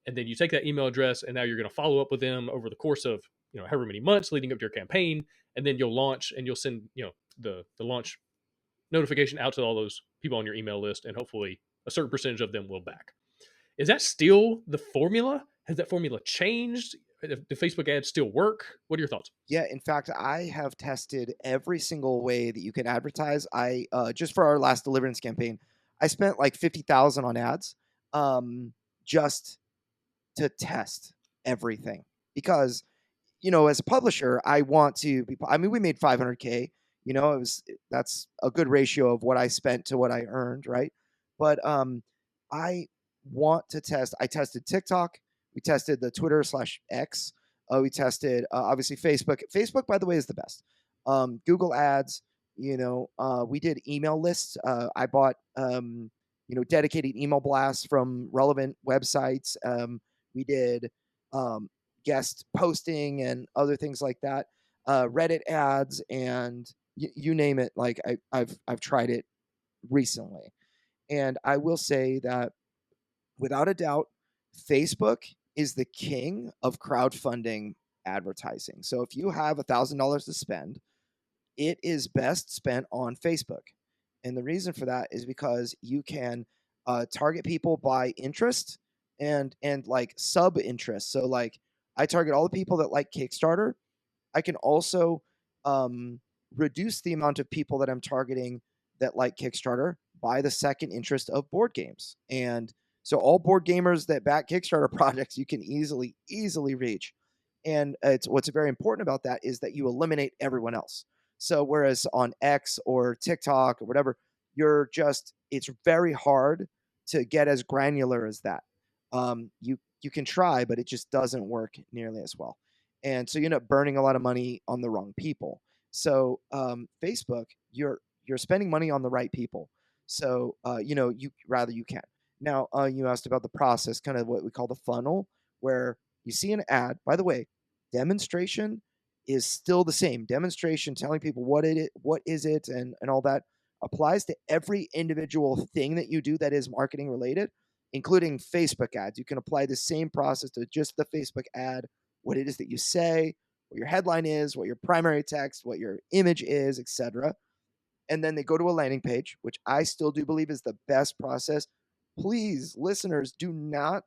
and then you take that email address and now you're going to follow up with them over the course of, however many months leading up to your campaign, and then you'll launch and you'll send, the launch notification out to all those people on your email list, and hopefully a certain percentage of them will back. Is that still the formula? Has that formula changed? Do Facebook ads still work? What are your thoughts? Yeah, in fact, I have tested every single way that you can advertise. I just for our last Deliverance campaign, I spent like 50,000 on ads, just to test everything because as a publisher, I want to be. I mean, we made 500K. That's a good ratio of what I spent to what I earned, right? But I want to test. I tested TikTok. We tested the Twitter/X. We tested obviously Facebook. Facebook, by the way, is the best. Google Ads. We did email lists. I bought dedicated email blasts from relevant websites. We did um, guest posting and other things like that, Reddit ads, and you name it. Like I've tried it recently, and I will say that without a doubt, Facebook is the king of crowdfunding advertising. So if you have $1,000 to spend, it is best spent on Facebook. And the reason for that is because you can target people by interest and like sub interest. So like I target all the people that like Kickstarter. I can also um, reduce the amount of people that I'm targeting that like Kickstarter by the second interest of board games. And so all board gamers that back Kickstarter projects, you can easily reach. And it's what's very important about that is that you eliminate everyone else. So whereas on X or TikTok or whatever, it's very hard to get as granular as that. You can try, but it just doesn't work nearly as well. And so you end up burning a lot of money on the wrong people. So Facebook, you're spending money on the right people. So you can. Now you asked about the process, kind of what we call the funnel, where you see an ad. By the way, demonstration is still the same. Demonstration, telling people what is it, and all that applies to every individual thing that you do that is marketing related, including Facebook ads. You can apply the same process to just the Facebook ad, what it is that you say, what your headline is, what your primary text, what your image is, etc. And then they go to a landing page, which I still do believe is the best process. Please, listeners, do not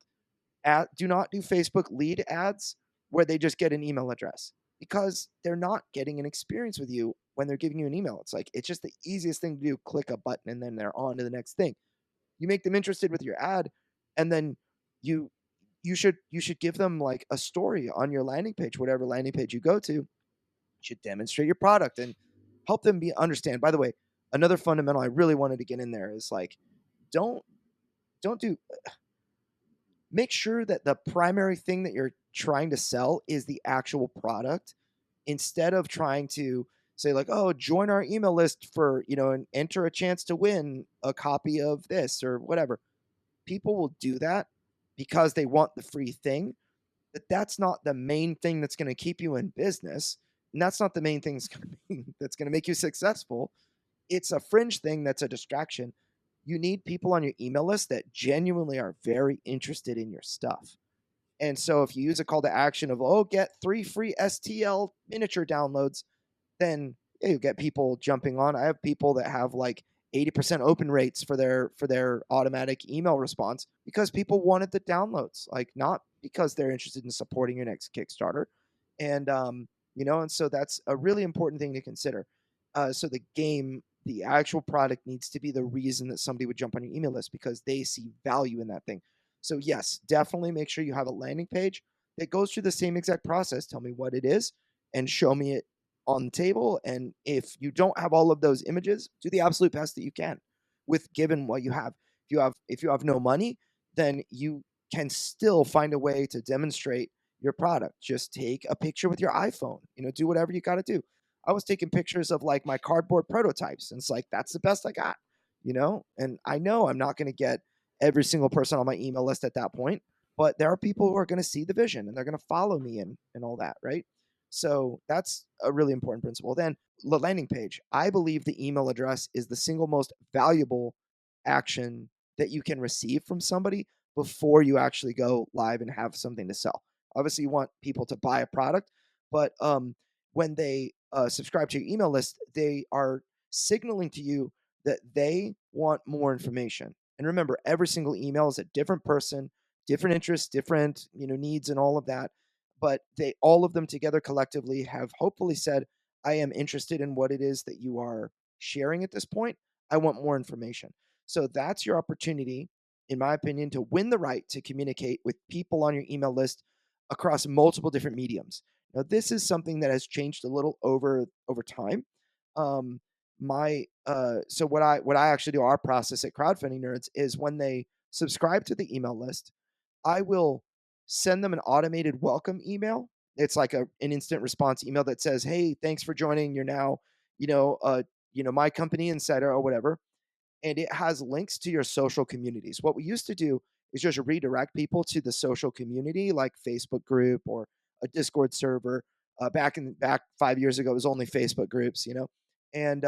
do Facebook lead ads where they just get an email address, because they're not getting an experience with you when they're giving you an email. It's just the easiest thing to do. Click a button and then they're on to the next thing. You make them interested with your ad, and then you you should give them like a story on your landing page, whatever landing page you go to. You should demonstrate your product and help them understand. By the way, another fundamental I really wanted to get in there is like, don't don't do make sure that the primary thing that you're trying to sell is the actual product, instead of trying to say like, oh, join our email list for, and enter a chance to win a copy of this or whatever. People will do that because they want the free thing, but that's not the main thing that's going to keep you in business. And that's not the main thing that's going to make you successful. It's a fringe thing that's a distraction. You need people on your email list that genuinely are very interested in your stuff. And so if you use a call to action of, oh, get 3 free STL miniature downloads, then yeah, you get people jumping on. I have people that have like 80% open rates for their automatic email response because people wanted the downloads, like not because they're interested in supporting your next Kickstarter. And and so that's a really important thing to consider. So the actual product needs to be the reason that somebody would jump on your email list because they see value in that thing. So yes, definitely make sure you have a landing page that goes through the same exact process. Tell me what it is and show me it on the table. And if you don't have all of those images, do the absolute best that you can with given what you have. If you have no money, then you can still find a way to demonstrate your product. Just take a picture with your iPhone, do whatever you got to do. I was taking pictures of like my cardboard prototypes, and it's like that's the best I got, and I know I'm not going to get every single person on my email list at that point, but there are people who are going to see the vision and they're going to follow me and all that, right? So that's a really important principle. Then the landing page. I believe the email address is the single most valuable action that you can receive from somebody before you actually go live and have something to sell. Obviously, you want people to buy a product, but when they subscribe to your email list, they are signaling to you that they want more information. And remember, every single email is a different person, different interests, different needs, and all of that. But they all of them together collectively have hopefully said, "I am interested in what it is that you are sharing at this point. I want more information." So that's your opportunity, in my opinion, to win the right to communicate with people on your email list across multiple different mediums. Now, this is something that has changed a little over time. Um, my so what I actually do, our process at Crowdfunding Nerds, is when they subscribe to the email list, I will send them an automated welcome email. It's like an instant response email that says, "Hey, thanks for joining. You're now, my company insider or whatever." And it has links to your social communities. What we used to do is just redirect people to the social community, like Facebook group or a Discord server. Back 5 years ago, it was only Facebook groups, and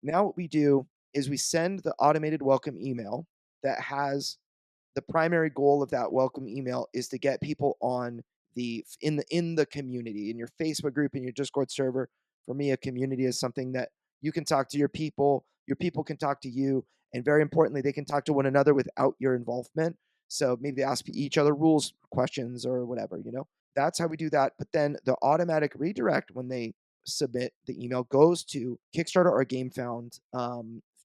now what we do is we send the automated welcome email that has the primary goal of that welcome email is to get people on in the community, in your Facebook group, in your Discord server. For me, a community is something that you can talk to your people can talk to you, and very importantly, they can talk to one another without your involvement. So maybe they ask each other rules questions or whatever. That's how we do that. But then the automatic redirect when they submit the email goes to Kickstarter or GameFound,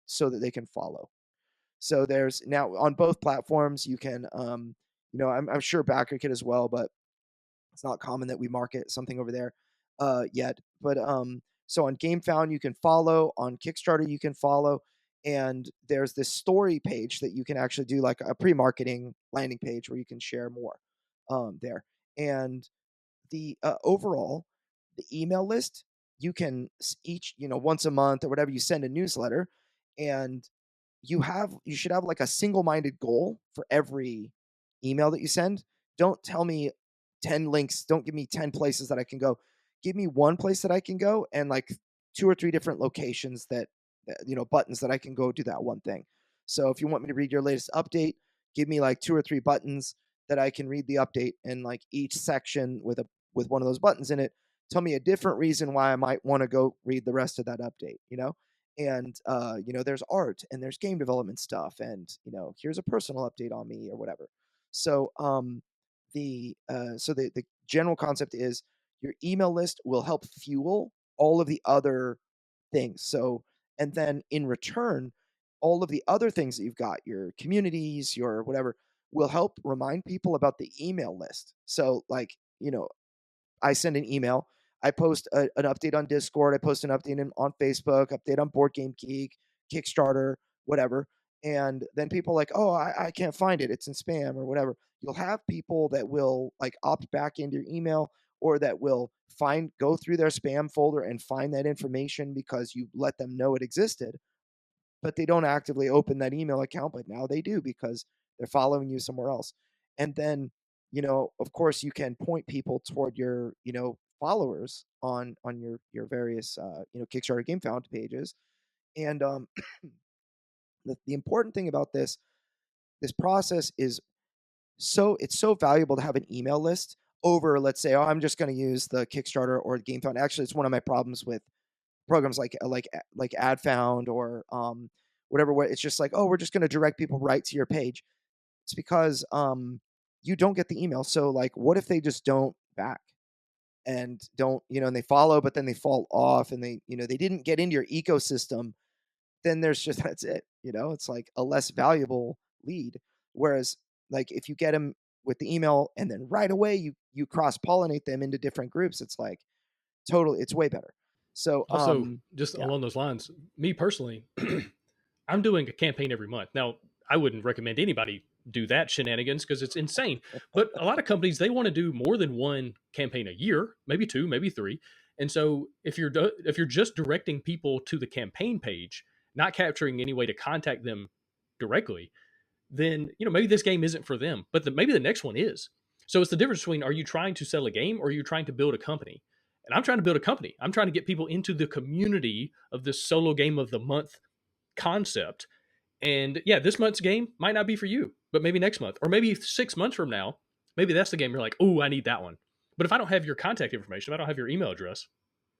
so that they can follow. So there's now on both platforms you can, I'm sure BackerKit as well, but it's not common that we market something over there yet. But so on GameFound you can follow, on Kickstarter you can follow, and there's this story page that you can actually do like a pre-marketing landing page where you can share more there. And the overall, the email list, you can each once a month or whatever, you send a newsletter, and you should have like a single-minded goal for every email that you send. Don't tell me 10 links, don't give me 10 places that I can go. Give me one place that I can go and like two or three different locations buttons that I can go do that one thing. So if you want me to read your latest update, give me like two or three buttons that I can read the update, and like each section with one of those buttons in it, tell me a different reason why I might want to go read the rest of that update. And there's art and there's game development stuff, and here's a personal update on me or whatever. So the general concept is your email list will help fuel all of the other things. So, and then in return, all of the other things that you've got, your communities, your whatever, will help remind people about the email list. So like I send an email. I post an update on Discord. I post an update on Facebook, update on Board Game Geek, Kickstarter, whatever. And then people are like, oh, I can't find it. It's in spam or whatever. You'll have people that will like opt back into your email, or that will go through their spam folder and find that information because you let them know it existed, but they don't actively open that email account, but now they do because they're following you somewhere else. And then, of course, you can point people toward your, followers on your various, Kickstarter Game Found pages. And the important thing about this process is it's so valuable to have an email list over, let's say, oh, I'm just going to use the Kickstarter or the Game Found. Actually, it's one of my problems with programs like AdFound or whatever. Where it's just like, oh, we're just going to direct people right to your page. It's because you don't get the email. So like, what if they just don't back and don't, and they follow, but then they fall off and they didn't get into your ecosystem? Then there's just that's it. It's like a less valuable lead. Whereas like if you get them with the email and then right away you cross pollinate them into different groups, it's like totally, it's way better. So Also, just yeah. along those lines, me personally, I'm doing a campaign every month. Now, I wouldn't recommend anybody do that shenanigans because it's insane. But a lot of companies, they want to do more than one campaign a year, maybe two, maybe three. And so if you're just directing people to the campaign page, not capturing any way to contact them directly, then maybe this game isn't for them, but maybe the next one is. So it's the difference between, are you trying to sell a game or are you trying to build a company? And I'm trying to build a company. I'm trying to get people into the community of this solo game of the month concept. And yeah, this month's game might not be for you, but maybe next month or maybe 6 months from now, maybe that's the game you're like, oh, I need that one. But if I don't have your contact information, if I don't have your email address,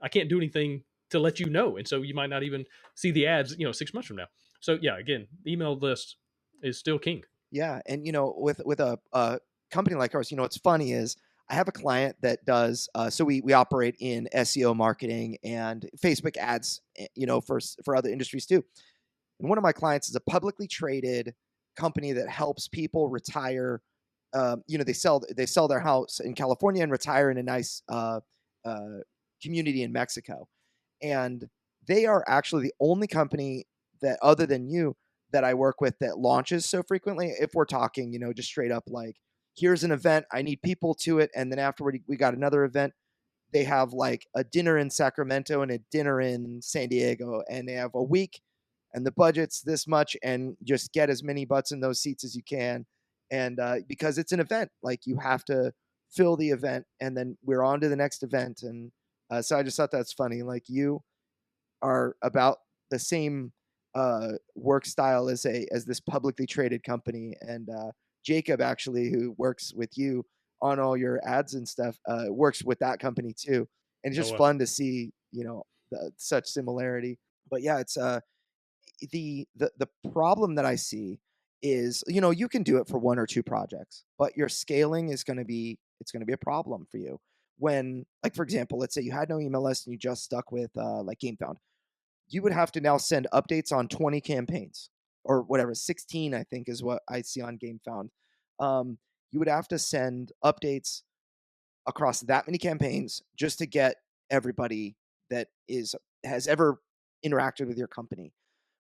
I can't do anything to let you know. And so you might not even see the ads, 6 months from now. So yeah, again, email list is still king. Yeah, and with a company like ours, what's funny is I have a client that does. So we operate in SEO marketing and Facebook ads, for other industries too. And one of my clients is a publicly traded company that helps people retire. They sell their house in California and retire in a nice community in Mexico. And they are actually the only company that, other than you, that I work with that launches so frequently. If we're talking, just straight up like, here's an event, I need people to it, and then afterward we got another event. They have like a dinner in Sacramento and a dinner in San Diego, and they have a week, and the budget's this much, and just get as many butts in those seats as you can. And because it's an event, like you have to fill the event, and then we're on to the next event. And so I just thought that's funny. Like you are about the same work style as this publicly traded company. And Jacob, actually, who works with you on all your ads and stuff, works with that company too. And it's Oh, just well. fun to see, such similarity. But yeah, it's the problem that I see is, you can do it for one or two projects, but your scaling is going to be a problem for you. When, like, for example, let's say you had no email list and you just stuck with like GameFound, you would have to now send updates on 20 campaigns or whatever, 16, I think is what I see on GameFound. You would have to send updates across that many campaigns just to get everybody that has ever interacted with your company.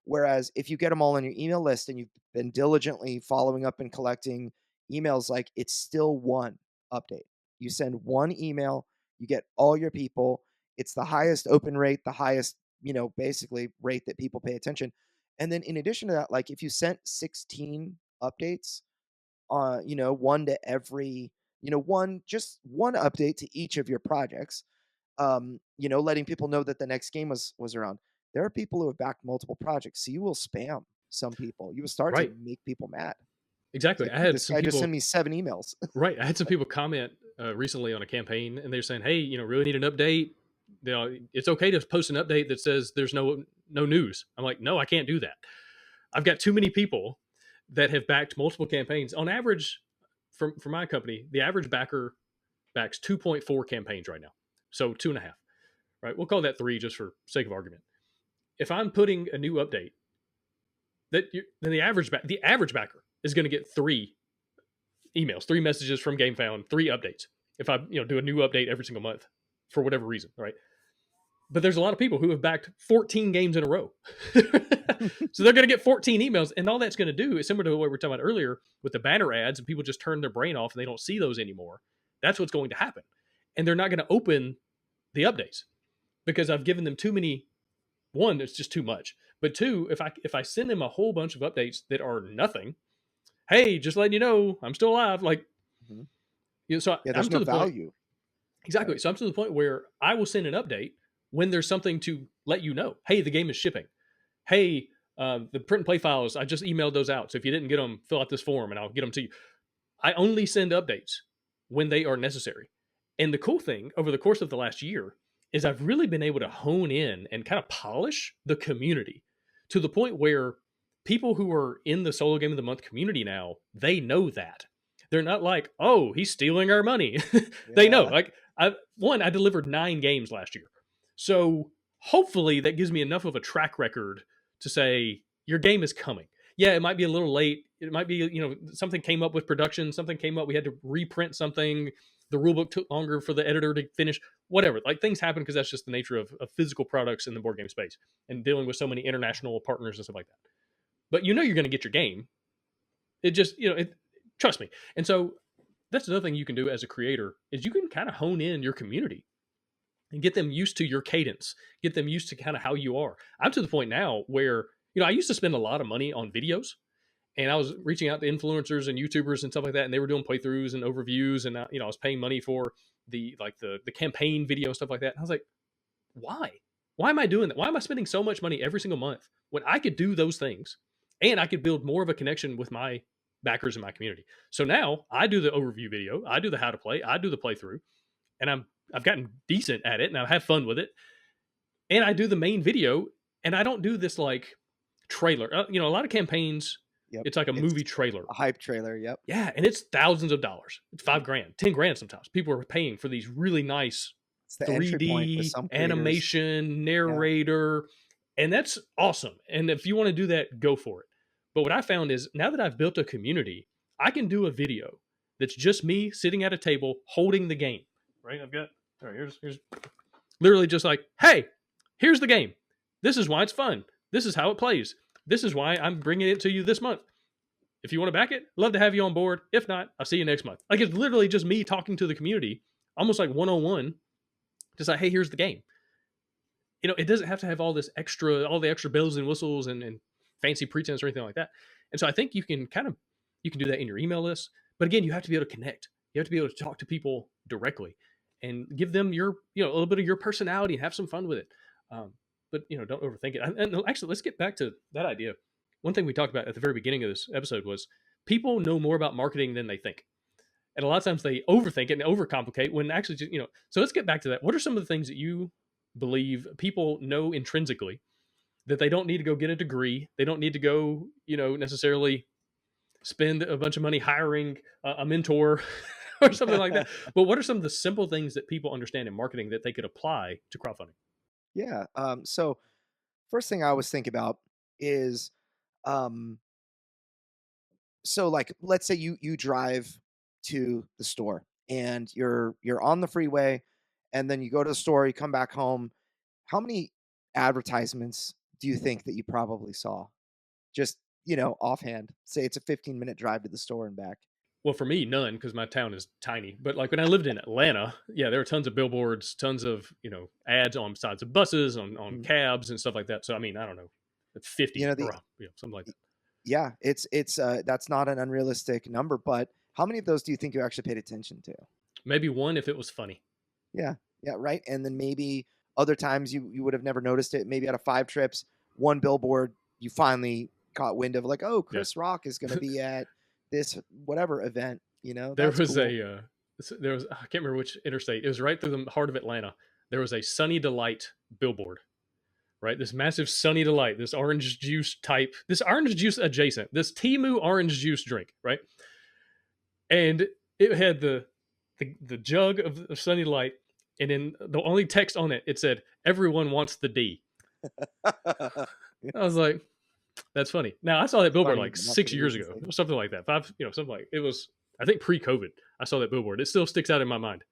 Whereas if you get them all on your email list and you've been diligently following up and collecting emails, like, it's still one update. You send one email, you get all your people. It's the highest open rate, the highest, basically rate that people pay attention. And then in addition to that, like if you sent 16 updates, one to every, one update to each of your projects, letting people know that the next game was around. There are people who have backed multiple projects, so you will spam some people. You will start to Right. make people mad. It's Exactly. like, I dude, had this some guy just people sent me 7 emails. Right. I had some people comment recently on a campaign, and they're saying, "Hey, really need an update. It's okay to post an update that says there's no news." I'm like, "No, I can't do that. I've got too many people that have backed multiple campaigns. On average, for my company, the average backer backs 2.4 campaigns right now, so 2.5. Right? We'll call that 3 just for sake of argument. If I'm putting a new update, then the average backer is going to get 3 emails, 3 messages from GameFound, 3 updates. If I do a new update every single month for whatever reason, right? But there's a lot of people who have backed 14 games in a row. So they're going to get 14 emails. And all that's going to do is similar to what we were talking about earlier with the banner ads, and people just turn their brain off and they don't see those anymore. That's what's going to happen. and they're not going to open the updates because I've given them too many. One, it's just too much. But two, if I send them a whole bunch of updates that are nothing, hey, just letting you know, I'm still alive. Like, Hmm. so Yeah, I'm there's to no the point. value. Exactly. Right. So I'm to the point where I will send an update when there's something to let you know. Hey, the game is shipping. Hey, the print and play files, I just emailed those out. So if you didn't get them, fill out this form and I'll get them to you. I only send updates when they are necessary. And the cool thing over the course of the last year is I've really been able to hone in and kind of polish the community to the point where people who are in the solo game of the month community now, they know that. They're not like, oh, he's stealing our money. They know. Yeah. Like I delivered 9 games last year. So hopefully that gives me enough of a track record to say your game is coming. Yeah, it might be a little late. It might be, something came up with production, something came up, we had to reprint something, the rulebook took longer for the editor to finish, whatever. Like things happen because that's just the nature of physical products in the board game space and dealing with so many international partners and stuff like that. But you're going to get your game. It just, trust me. And so that's another thing you can do as a creator is you can kind of hone in your community and get them used to your cadence, get them used to kind of how you are. I'm to the point now where, I used to spend a lot of money on videos and I was reaching out to influencers and YouTubers and stuff like that, and they were doing playthroughs and overviews, and I was paying money for the campaign video and stuff like that. And I was like, why? Why am I doing that? Why am I spending so much money every single month when I could do those things and I could build more of a connection with my backers in my community? So now I do the overview video, I do the how to play, I do the playthrough, and I've gotten decent at it, and I have fun with it, and I do the main video, and I don't do this like trailer. A lot of campaigns, Yep. it's like a It's movie trailer. a hype trailer. Yep. Yeah, and it's thousands of dollars. It's $5,000, $10,000 sometimes. People are paying for these really nice It's the entry point with 3D some creators. animation, Yeah. narrator, and that's awesome. And if you want to do that, go for it. But what I found is now that I've built a community, I can do a video that's just me sitting at a table holding the game. Right? I've got all right, here's literally just like, hey, here's the game. This is why it's fun. This is how it plays. This is why I'm bringing it to you this month. If you want to back it, love to have you on board. If not, I'll see you next month. Like it's literally just me talking to the community, almost like 101, just like, hey, here's the game. It doesn't have to have all the extra bells and whistles and fancy pretense or anything like that. And so I think you can do that in your email list. But again, you have to be able to connect. You have to be able to talk to people directly and give them your, a little bit of your personality and have some fun with it. But don't overthink it. And actually, let's get back to that idea. One thing we talked about at the very beginning of this episode was people know more about marketing than they think. And a lot of times they overthink it and overcomplicate when actually, so let's get back to that. What are some of the things that you believe people know intrinsically that they don't need to go get a degree? They don't need to go, necessarily spend a bunch of money hiring a mentor or something like that. But what are some of the simple things that people understand in marketing that they could apply to crowdfunding? Yeah. So first thing I always think about is, um, so like let's say you drive to the store and you're on the freeway, and then you go to the store, you come back home. How many advertisements do you think that you probably saw? Just, offhand. Say it's a 15-minute drive to the store and back. Well, for me, none, because my town is tiny. But like when I lived in Atlanta, yeah, there were tons of billboards, tons of ads on sides of buses, on Mhm. cabs and stuff like that. So I mean, I don't know, 50 The or something like that. Yeah, it's that's not an unrealistic number, but how many of those do you think you actually paid attention to? Maybe one if it was funny. Yeah. Yeah, right. And then maybe other times you would have never noticed it. Maybe out of 5 trips, one billboard you finally caught wind of, like, oh, Yeah, Chris Rock is going to be at this whatever event. there That's was cool. there was I can't remember which interstate. It was right through the heart of Atlanta. There was a Sunny Delight billboard. Right, this massive Sunny Delight, this orange juice type, this orange juice adjacent, this Timu orange juice drink, right? And it had the jug of Sunny Delight, and then the only text on it, it said, "Everyone wants the D." I was like, "That's funny." Now I saw that billboard Funny, like but not 6 years believable. ago, something like that. Something like it was. I think pre-COVID, I saw that billboard. It still sticks out in my mind.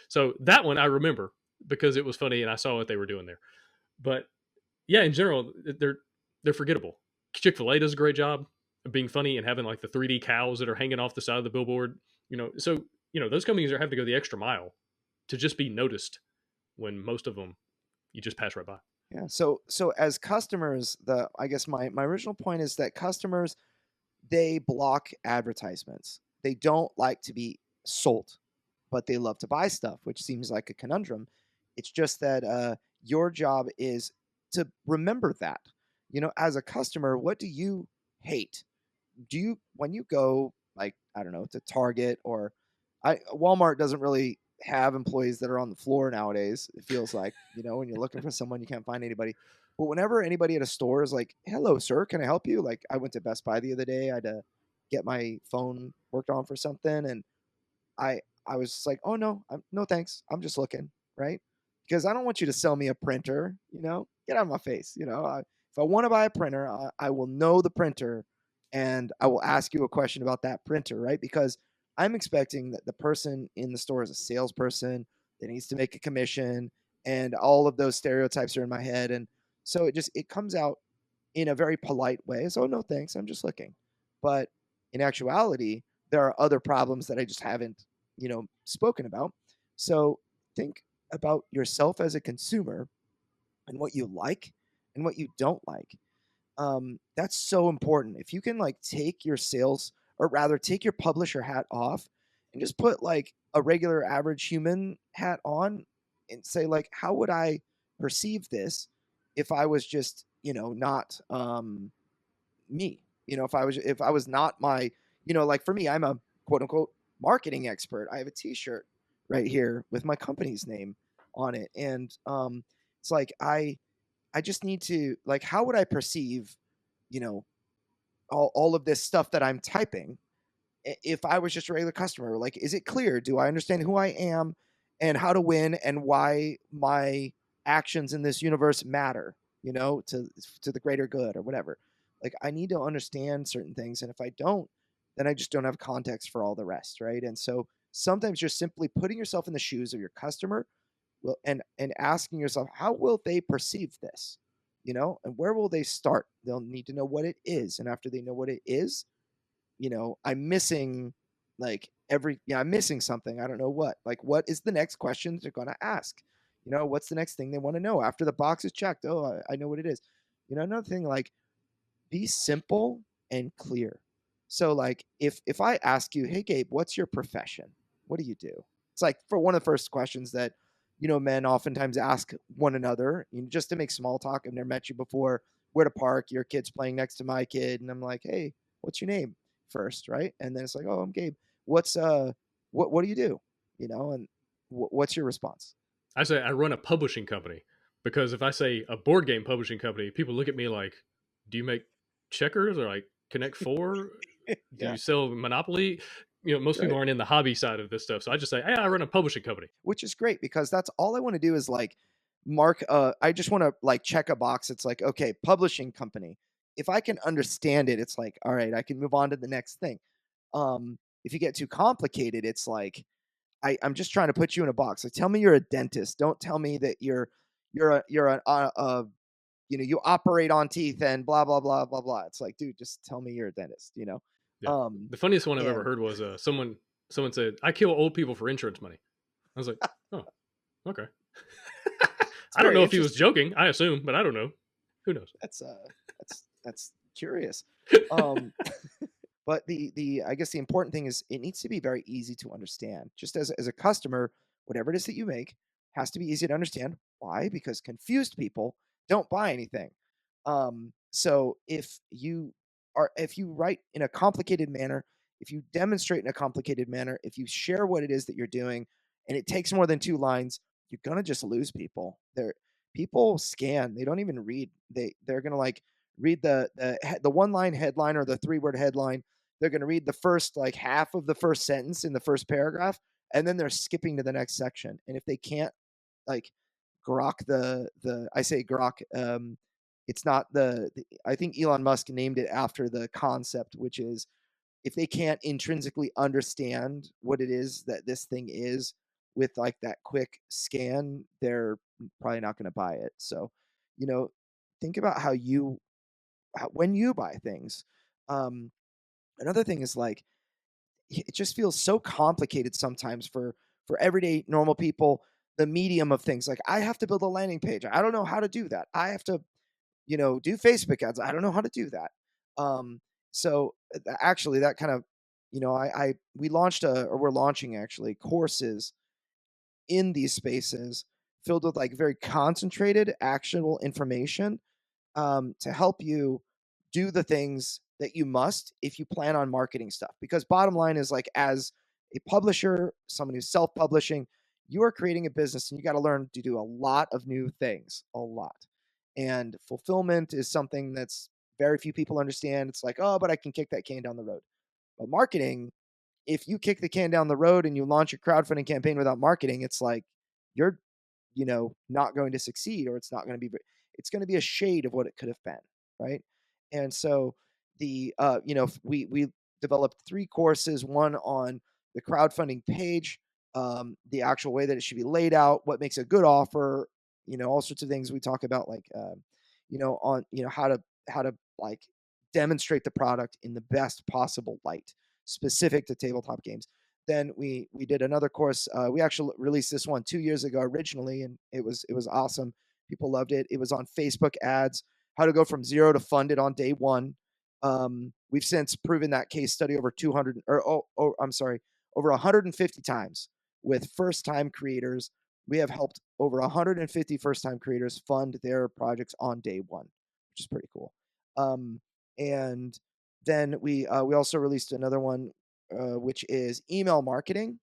So that one I remember because it was funny, and I saw what they were doing there. But yeah, in general, they're forgettable. Chick-fil-A does a great job of being funny and having like the 3D cows that are hanging off the side of the billboard. So those companies are having to go the extra mile to just be noticed when most of them you just pass right by. Yeah. So as customers, I guess my original point is that customers, they block advertisements. They don't like to be sold, but they love to buy stuff, which seems like a conundrum. It's just that your job is to remember that. As a customer, what do you hate? Do you, when you go, like, I don't know, to Target, or Walmart doesn't really have employees that are on the floor nowadays. It feels like, when you're looking for someone, you can't find anybody. But whenever anybody at a store is like, "Hello, sir, can I help you?" Like, I went to Best Buy the other day. I had to get my phone worked on for something, and I was just like, "Oh no, no thanks. I'm just looking," right? Because I don't want you to sell me a printer. Get out of my face. If I want to buy a printer, I will know the printer, and I will ask you a question about that printer, right? Because I'm expecting that the person in the store is a salesperson that needs to make a commission, and all of those stereotypes are in my head, and so it comes out in a very polite way. So, no thanks, I'm just looking. But in actuality, there are other problems that I just haven't, spoken about. So think about yourself as a consumer and what you like and what you don't like. That's so important. If you can like take your sales, or rather take your publisher hat off and just put like a regular average human hat on and say, like, how would I perceive this if I was just, not me? If I was not my, like, for me, I'm a quote unquote marketing expert. I have a t-shirt right here with my company's name on it. And it's like I just need to, like, how would I perceive, you know, all of this stuff that I'm typing if I was just a regular customer? Like, is it clear? Do I understand who I am and how to win and why my actions in this universe matter, to the greater good or whatever? Like, I need to understand certain things. And if I don't, then I just don't have context for all the rest. Right. And so sometimes just simply putting yourself in the shoes of your customer will, and asking yourself, how will they perceive this? And where will they start? They'll need to know what it is. And after they know what it is, I'm missing, like, I'm missing something. I don't know what. Like, what is the next question they're going to ask? What's the next thing they want to know after the box is checked? Oh, I know what it is. Another thing, like, be simple and clear. So, like, if I ask you, "Hey, Gabe, what's your profession? What do you do?" It's like, for one of the first questions that men oftentimes ask one another, just to make small talk. I've never met you before. Where to park? Your kid's playing next to my kid, and I'm like, "Hey, what's your name?" First, right? And then it's like, "Oh, I'm Gabe. What's what do you do?" And what's your response? I say I run a publishing company because if I say a board game publishing company, people look at me like, "Do you make checkers or like Connect Four? Do Yeah, you sell Monopoly?" Most people right. aren't in the hobby side of this stuff, so I just say, "Hey, I run a publishing company." Which is great, because that's all I want to do is, like, mark I just want to, like, check a box. It's like, okay, publishing company. If I can understand it, it's like, all right, I can move on to the next thing. If you get too complicated, it's like, I'm just trying to put you in a box. Like, tell me you're a dentist. Don't tell me that you're a you operate on teeth and blah blah blah blah blah. It's like, dude, just tell me you're a dentist. Yeah, Um the funniest one I've ever and heard was someone said, "I kill old people for insurance money." I was like, "Oh, okay." it's I don't very know if he was interesting. joking. I assume, but I don't know. Who knows? That's curious. Um But the I guess the important thing is, it needs to be very easy to understand. Just as a customer, whatever it is that you make has to be easy to understand. Why? Because confused people don't buy anything. So if you write in a complicated manner, if you demonstrate in a complicated manner, if you share what it is that you're doing, and it takes more than two lines, you're gonna just lose people. People scan. They don't even read. They're gonna, like, read the one line headline or the three-word headline. They're going to read the first, like, half of the first sentence in the first paragraph, and then they're skipping to the next section. And if they can't, like, grok the I say grok, it's not I think Elon Musk named it after the concept, which is, if they can't intrinsically understand what it is that this thing is with, like, that quick scan, they're probably not going to buy it. So, you know, think about when you buy things. Another thing is, like, it just feels so complicated sometimes for everyday normal people, the medium of things. Like I have to build a landing page. I don't know how to do that. I have to, do Facebook ads. I don't know how to do that. Actually that kind of, we launched or we're launching actually courses in these spaces filled with like very concentrated, actionable information to help you do the things that you must if you plan on marketing stuff. Because bottom line is like, as a publisher, someone who's self-publishing, you are creating a business and you got to learn to do a lot of new things, a lot. And fulfillment is something that's very few people understand. It's like, oh, but I can kick that can down the road. But marketing, if you kick the can down the road and you launch a crowdfunding campaign without marketing, it's like you're, not going to succeed, or it's going to be a shade of what it could have been. Right. And so we developed 3 courses, one on the crowdfunding page, the actual way that it should be laid out, what makes a good offer, all sorts of things we talk about, like, how to like demonstrate the product in the best possible light specific to tabletop games. Then we did another course. We actually released this one 2 years ago originally, and it was awesome. People loved it. It was on Facebook ads, how to go from zero to funded on day one. We've since proven that case study over 200, over 150 times with first-time creators. We have helped over 150 first-time creators fund their projects on day one, which is pretty cool. And then we also released another one, which is email marketing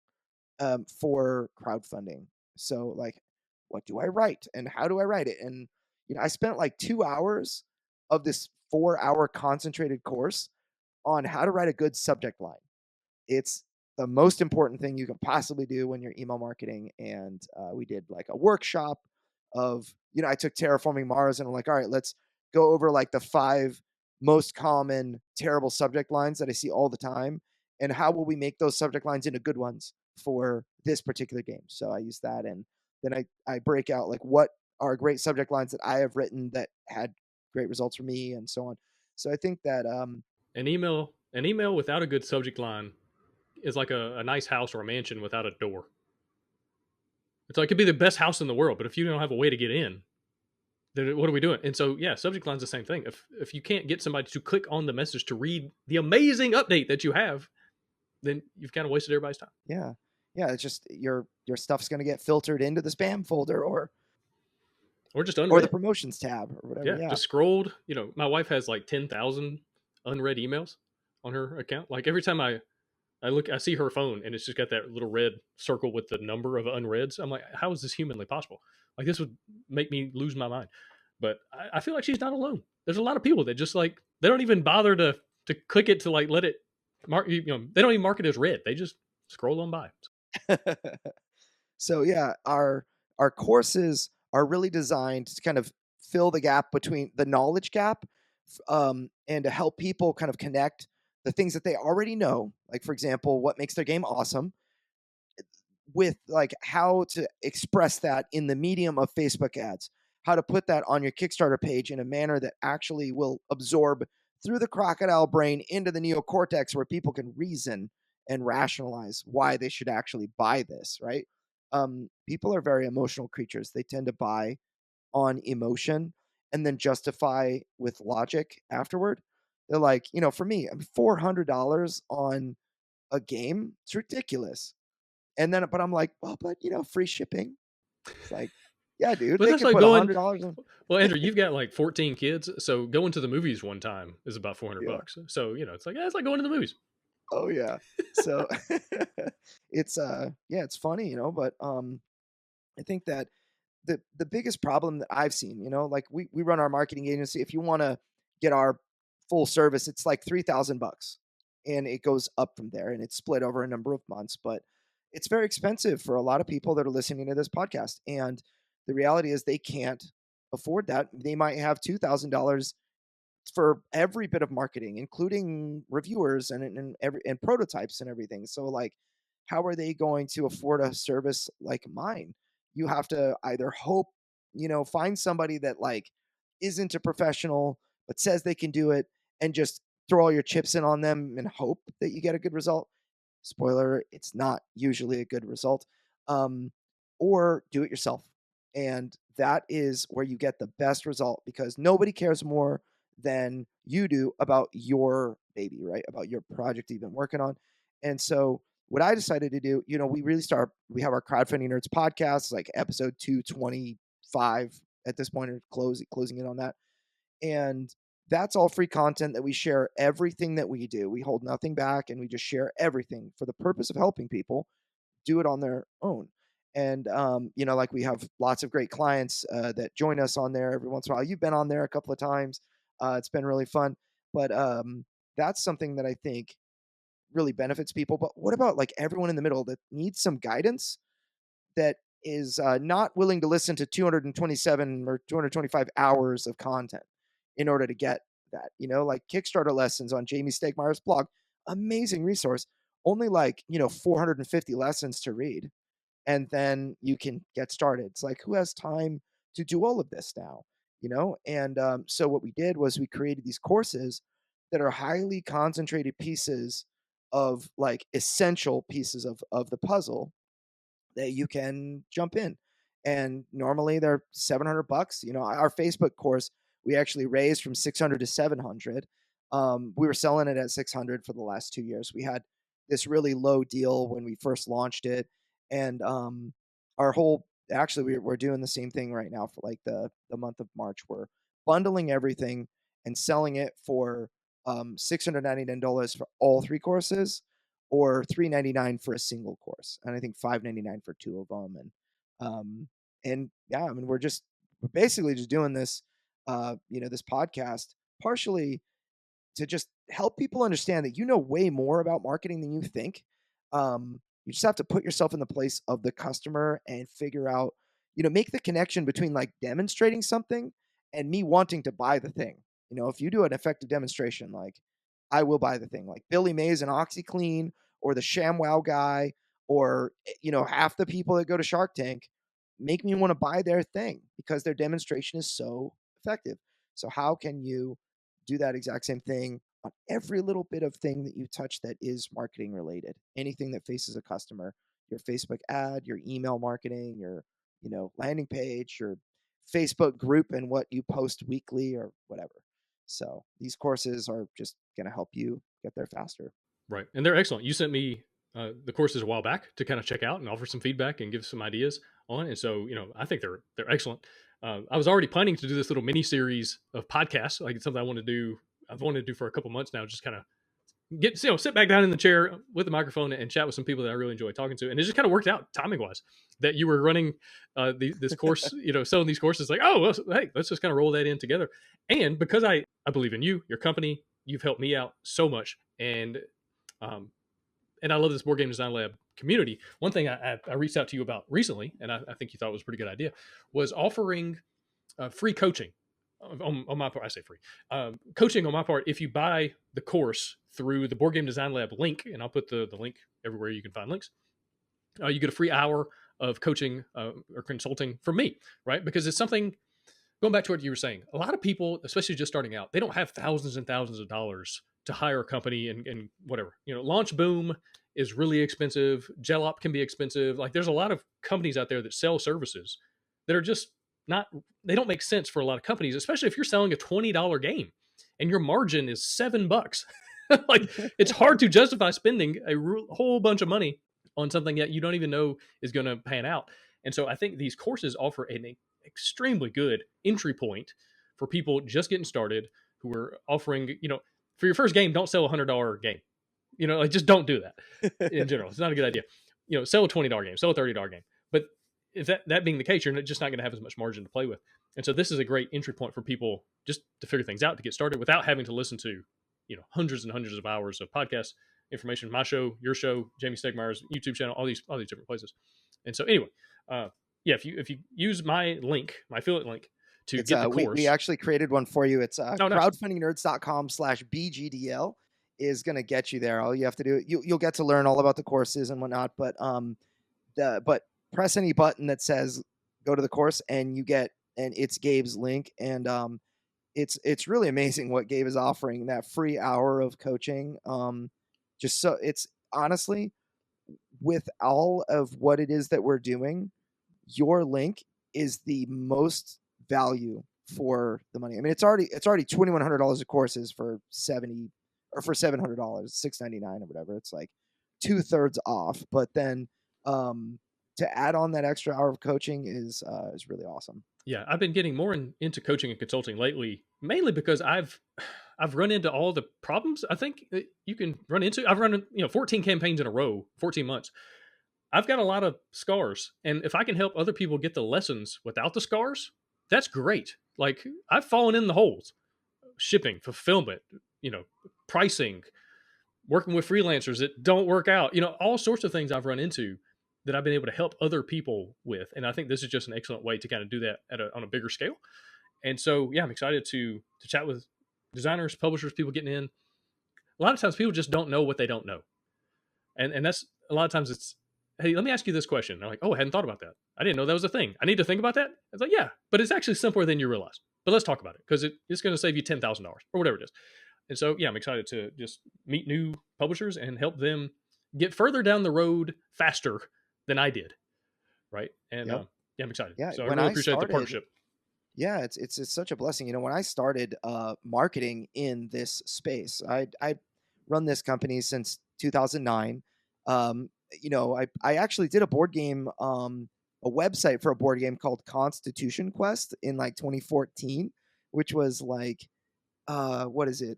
for crowdfunding. So like, what do I write and how do I write it? And I spent like 2 hours of this 4-hour concentrated course on how to write a good subject line. It's the most important thing you can possibly do when you're email marketing. And we did like a workshop of, I took Terraforming Mars and I'm like, all right, let's go over like the 5 most common terrible subject lines that I see all the time, and how will we make those subject lines into good ones for this particular game. So I use that, and then I break out like what are great subject lines that I have written that had great results for me, and so on. So I think that An email without a good subject line is like a nice house or a mansion without a door. It's like it could be the best house in the world, but if you don't have a way to get in, then what are we doing? And so, yeah, subject line's the same thing. If you can't get somebody to click on the message to read the amazing update that you have, then you've kind of wasted everybody's time. Yeah, it's just your stuff's going to get filtered into the spam folder or just unread, or the promotions tab or whatever. Yeah, just scrolled. My wife has like 10,000 unread emails on her account. Like every time I see her phone and it's just got that little red circle with the number of unreads. I'm like, how is this humanly possible? Like this would make me lose my mind. But I feel like she's not alone. There's a lot of people that just like they don't even bother to click it to like let it mark. They don't even mark it as read. They just scroll on by. So yeah, our courses are really designed to kind of fill the gap between the knowledge gap, and to help people kind of connect the things that they already know, like for example, what makes their game awesome, with like how to express that in the medium of Facebook ads, how to put that on your Kickstarter page in a manner that actually will absorb through the crocodile brain into the neocortex, where people can reason and rationalize why they should actually buy this, right? People are very emotional creatures. They tend to buy on emotion and then justify with logic afterward. They're like, for me, $400 on a game, it's ridiculous. And then, but I'm like, well, but free shipping. It's like, yeah, dude, But they that's can like put going. $100 on. Well, Andrew, you've got like 14 kids, so going to the movies one time is about 400 Yeah. bucks. So it's like it's like going to the movies. Oh yeah. So it's it's funny, but I think that the biggest problem that I've seen, like we run our marketing agency. If you want to get our full service, it's like $3,000, and it goes up from there, and it's split over a number of months. But it's very expensive for a lot of people that are listening to this podcast, and the reality is they can't afford that. They might have $2,000 for every bit of marketing, including reviewers and prototypes and everything. So like, how are they going to afford a service like mine? You have to either hope, find somebody that like isn't a professional but says they can do it, and just throw all your chips in on them and hope that you get a good result. Spoiler, it's not usually a good result. um, or do it yourself. And that is where you get the best result, because nobody cares more than you do about your baby, right? About your project you've been working on. And so what I decided to do, we have our Crowdfunding Nerds podcast, like episode 225 at this point, or closing in on that. And that's all free content that we share everything that we do. We hold nothing back, and we just share everything for the purpose of helping people do it on their own. And like, we have lots of great clients that join us on there every once in a while. You've been on there a couple of times. It's been really fun. But that's something that I think really benefits people. But what about like everyone in the middle that needs some guidance, that is not willing to listen to 227 or 225 hours of content in order to get that? Like Kickstarter lessons on Jamie Stegmaier's blog, amazing resource, only like 450 lessons to read, and then you can get started. It's like, who has time to do all of this now? And so what we did was we created these courses that are highly concentrated pieces of, like, essential pieces of the puzzle that you can jump in. And normally they're $700. Our Facebook course, we actually raised from 600 to 700. We were selling it at 600 for the last 2 years. We had this really low deal when we first launched it. And our whole, actually, we're doing the same thing right now for like the month of March. We're bundling everything and selling it for $699 for all three courses, or $399 for a single course, and I think $599 for two of them. And yeah, I mean, we're basically just doing this, this podcast partially to just help people understand that way more about marketing than you think. You just have to put yourself in the place of the customer and figure out, make the connection between like demonstrating something and me wanting to buy the thing. If you do an effective demonstration, like, I will buy the thing. Like Billy Mays and OxyClean, or the ShamWow guy, or half the people that go to Shark Tank make me want to buy their thing because their demonstration is so effective. So how can you do that exact same thing on every little bit of thing that you touch that is marketing related? Anything that faces a customer, your Facebook ad, your email marketing, your landing page, your Facebook group, and what you post weekly or whatever. So these courses are just going to help you get there faster. Right. And they're excellent. You sent me the courses a while back to kind of check out and offer some feedback and give some ideas on. And so, I think they're excellent. I was already planning to do this little mini series of podcasts. Like, it's something I've wanted to do for a couple months now. Just kind of sit back down in the chair with the microphone and chat with some people that I really enjoy talking to. And it just kind of worked out timing wise that you were running this course, selling these courses. Like, oh, well, hey, let's just kind of roll that in together. And because I believe in you, your company, you've helped me out so much. And I love this Board Game Design Lab community. One thing I reached out to you about recently, and I think you thought was a pretty good idea, was offering free coaching on my part. I say free coaching on my part if you buy the course through the Board Game Design Lab link, and I'll put the link everywhere you can find links. You get a free hour of coaching or consulting from me, right? Because it's something, going back to what you were saying, a lot of people, especially just starting out, they don't have thousands and thousands of dollars to hire a company and whatever. Launch Boom is really expensive. Gelop can be expensive. Like, there's a lot of companies out there that sell services that are just not, they don't make sense for a lot of companies, especially if you're selling a $20 game and your margin is $7. Like, it's hard to justify spending a whole bunch of money on something that you don't even know is going to pan out. And so I think these courses offer an extremely good entry point for people just getting started, who are offering, for your first game, don't sell $100 game. Like, just don't do that in general. It's not a good idea. Sell a $20 game, sell a $30 game. But if that being the case, you're just not going to have as much margin to play with. And so this is a great entry point for people just to figure things out, to get started without having to listen to, hundreds and hundreds of hours of podcast information, my show, your show, Jamie Stegmaier's YouTube channel, all these different places. And so anyway, yeah, if you use my link, my affiliate link, to get the course. We actually created one for you. It's nice. crowdfundingnerds.com/BGDL is going to get you there. All you have to do, you'll get to learn all about the courses and whatnot. But press any button that says go to the course, and it's Gabe's link. And it's really amazing what Gabe is offering, that free hour of coaching. Just so, it's honestly, with all of what it is that we're doing, your link is the most value for the money. I mean, it's already $2,100 of courses for 70 or for $700, $699 or whatever. It's like 2/3 off. But then to add on that extra hour of coaching is really awesome. Yeah, I've been getting more into coaching and consulting lately, mainly because I've run into all the problems I think that you can run into. I've run 14 campaigns in a row, 14 months. I've got a lot of scars, and if I can help other people get the lessons without the scars, that's great. Like I've fallen in the holes, shipping, fulfillment, you know, pricing, working with freelancers that don't work out, all sorts of things I've run into that I've been able to help other people with. And I think this is just an excellent way to kind of do that on a bigger scale. And so, yeah, I'm excited to chat with designers, publishers, people getting in. A lot of times people just don't know what they don't know. And that's a lot of times it's, hey, let me ask you this question. And I'm like, oh, I hadn't thought about that. I didn't know that was a thing. I need to think about that. It's like, yeah, but it's actually simpler than you realize. But let's talk about it because it's going to save you $10,000 or whatever it is. And so, yeah, I'm excited to just meet new publishers and help them get further down the road faster than I did. Right. And Yep. yeah, I'm excited. Yeah. So I When really I appreciate the started, partnership. yeah, it's such a blessing. When I started marketing in this space, I run this company since 2009. I actually did a website for a board game called Constitution Quest in like 2014, which was like what is it?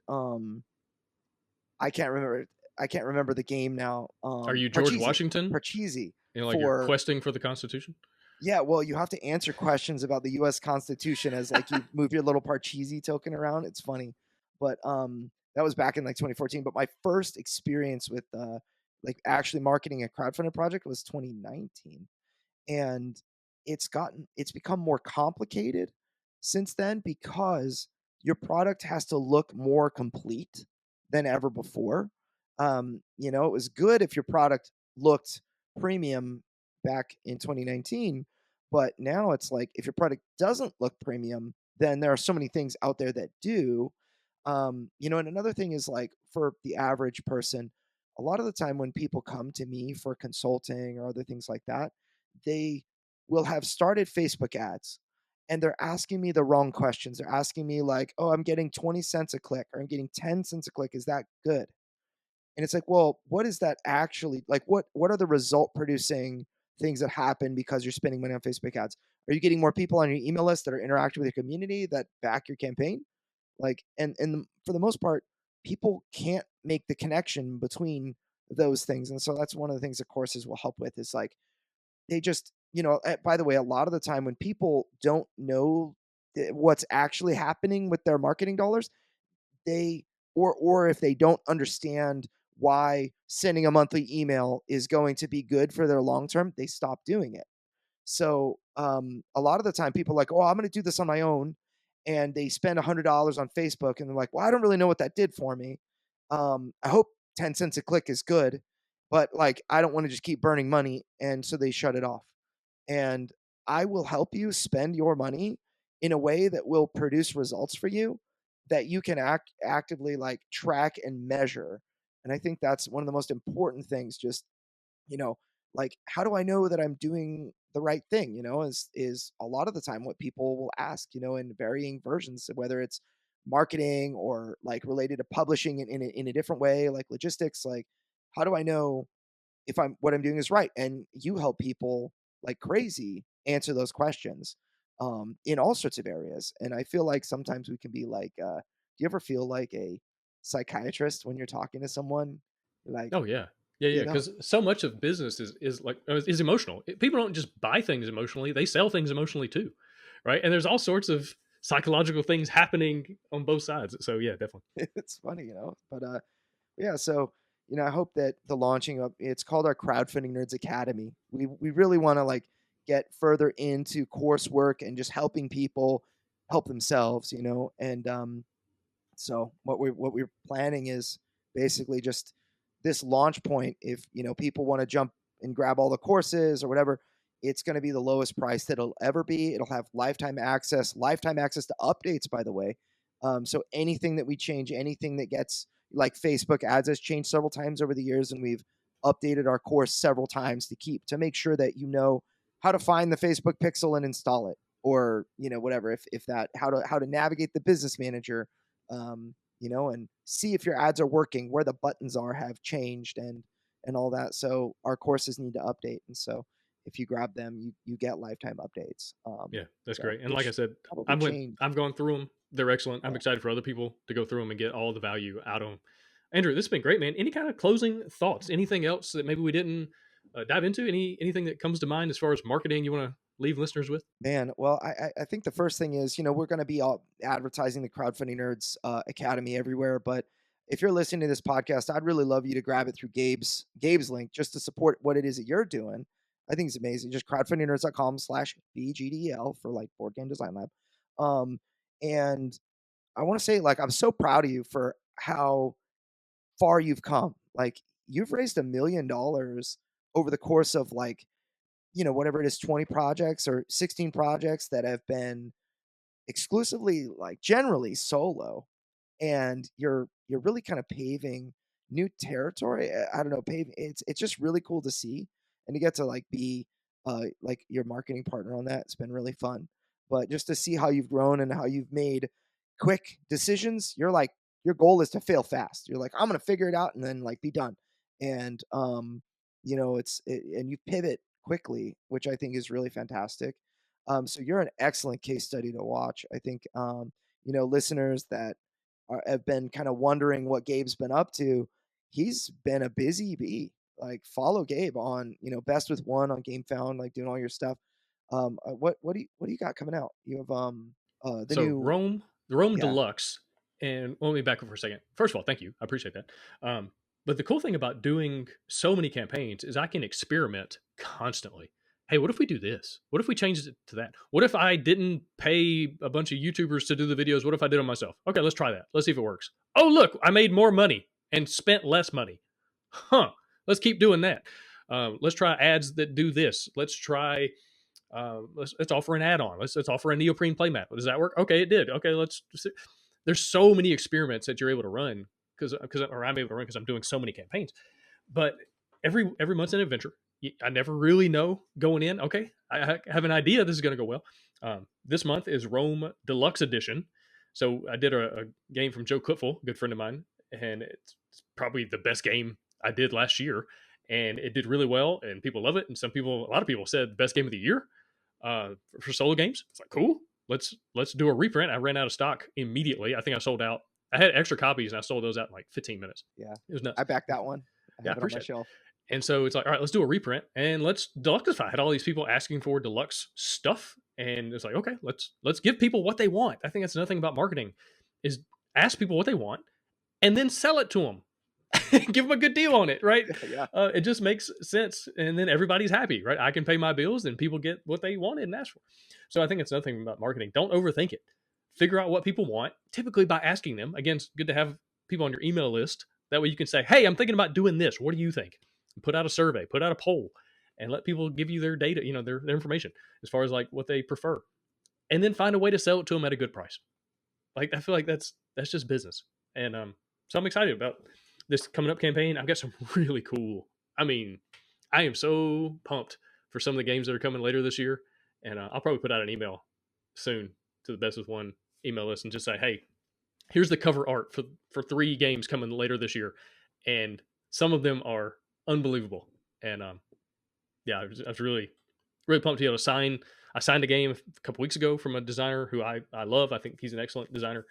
I can't remember. I can't remember the game now. Are you George Parcheesi. Washington? Parcheesi Like you're for questing for the Constitution? yeah. Well, you have to answer questions about the U.S. Constitution as like you move your little Parcheesi token around. It's funny, but that was back in like 2014. But my first experience with like actually marketing a crowdfunded project was 2019, and it's become more complicated since then because your product has to look more complete than ever before. It was good if your product looked premium back in 2019, but now it's like if your product doesn't look premium, then there are so many things out there that do. And another thing is like for the average person, a lot of the time when people come to me for consulting or other things like that, they will have started Facebook ads and they're asking me the wrong questions. They're asking me like, "Oh, I'm getting 20 cents a click or I'm getting 10 cents a click. Is that good?" And it's like, "Well, what is that actually like what are the result producing things that happen because you're spending money on Facebook ads? Are you getting more people on your email list that are interacting with your community that back your campaign?" Like for the most part, people can't make the connection between those things. And so that's one of the things that courses will help with is like they just, by the way, a lot of the time when people don't know what's actually happening with their marketing dollars, they or if they don't understand why sending a monthly email is going to be good for their long term, they stop doing it. So a lot of the time, people are like, "Oh, I'm going to do this on my own," and they spend $100 on Facebook, and they're like, "Well, I don't really know what that did for me. I hope 10 cents a click is good, but like, I don't want to just keep burning money," and so they shut it off. And I will help you spend your money in a way that will produce results for you that you can actively like track and measure. And I think that's one of the most important things. Just you know, like how do I know that I'm doing the right thing? Is a lot of the time what people will ask. In varying versions, whether it's marketing or like related to publishing in a different way, like logistics. Like, how do I know if what I'm doing is right? And you help people like crazy answer those questions in all sorts of areas. And I feel like sometimes we can be like, do you ever feel like a psychiatrist when you're talking to someone? Like, Oh yeah, yeah, yeah. you know, Because so much of business is like is emotional. People don't just buy things emotionally; they sell things emotionally too, right? And there's all sorts of psychological things happening on both sides. So yeah, definitely. it's funny. But yeah, so I hope that the launching of it's called our Crowdfunding Nerds Academy. We really want to like get further into coursework and just helping people help themselves. And so what we're planning is basically just this launch point. If people want to jump and grab all the courses or whatever, it's going to be the lowest price that it'll ever be. It'll have lifetime access to updates, by the way. So anything that we change, anything that gets like Facebook ads has changed several times over the years, and we've updated our course several times to make sure that you know how to find the Facebook pixel and install it, or whatever, if that, how to navigate the business manager, and see if your ads are working, where the buttons have changed, and all that. So our courses need to update, and so if you grab them, you get lifetime updates. Yeah, that's So great. And like I which said, probably changed. I've gone through them. They're excellent. I'm Yeah. excited for other people to go through them and get all the value out of them. Andrew, this has been great, man. Any kind of closing thoughts? Anything else that maybe we didn't dive into? Anything that comes to mind as far as marketing you want to leave listeners with? Man, well, I think the first thing is, we're going to be all advertising the Crowdfunding Nerds Academy everywhere. But if you're listening to this podcast, I'd really love you to grab it through Gabe's link, just to support what it is that you're doing. I think it's amazing. Just crowdfundingnerds.com/BGDL for like Board Game Design Lab. And I want to say, like, I'm so proud of you for how far you've come. Like, you've raised $1 million over the course of, like, whatever it is, 20 projects or 16 projects that have been exclusively, like, generally solo. And you're really kind of paving new territory. I don't know, paving. It's just really cool to see, and to get to, like, be like your marketing partner on that. It's been really fun. But just to see how you've grown and how you've made quick decisions. Your goal is to fail fast. You're like, I'm gonna figure it out and then, like, be done. And and you pivot quickly, which I think is really fantastic. So you're an excellent case study to watch. I think listeners that have been kind of wondering what Gabe's been up to. He's been a busy bee. Like, follow Gabe on, Best with One on Game Found, like, doing all your stuff. What do you got coming out? You have the So new Rome, the Rome yeah. Deluxe, and let me back up for a second. First of all, thank you. I appreciate that. But the cool thing about doing so many campaigns is I can experiment constantly. Hey, what if we do this? What if we change it to that? What if I didn't pay a bunch of YouTubers to do the videos? What if I did them myself? Okay, let's try that. Let's see if it works. Oh, look, I made more money and spent less money. Huh. Let's keep doing that. Let's try ads that do this. Let's try let's offer an add-on. Let's offer a neoprene playmat. Does that work? Okay, it did. Okay, let's. There's so many experiments that you're able to run because or I'm able to run because I'm doing so many campaigns. But every month's an adventure. I never really know going in. Okay, I have an idea this is going to go well. This month is Rome Deluxe Edition. So I did a game from Joe Kutful, a good friend of mine, and it's probably the best game I did last year, and it did really well, and people love it. And a lot of people said the best game of the year for solo games. It's like, cool. Let's do a reprint. I ran out of stock immediately. I think I sold out. I had extra copies and I sold those out in like 15 minutes. Yeah, It was nuts. I backed that one. I Yeah, I have it on my appreciate it. shelf. And so it's like, all right, let's do a reprint and let's deluxify. I had all these people asking for deluxe stuff, and it's like, okay, let's give people what they want. I think that's another thing about marketing is ask people what they want and then sell it to them. Give them a good deal on it, right? Yeah, It just makes sense, and then everybody's happy, right? I can pay my bills, and people get what they wanted and asked for. So I think it's another thing about marketing. Don't overthink it. Figure out what people want, typically by asking them. Again, it's good to have people on your email list. That way you can say, hey, I'm thinking about doing this. What do you think? And put out a survey, put out a poll, and let people give you their data, their information as far as like what they prefer. And then find a way to sell it to them at a good price. Like, I feel like that's just business. And so I'm excited about this coming up campaign. I've got some really cool. I mean, I am so pumped for some of the games that are coming later this year, and I'll probably put out an email soon to the Best with One email list and just say, hey, here's the cover art for 3 games coming later this year, and some of them are unbelievable. And yeah, I was really pumped to be able to sign. I signed a game a couple weeks ago from a designer who I love. I think he's an excellent designer,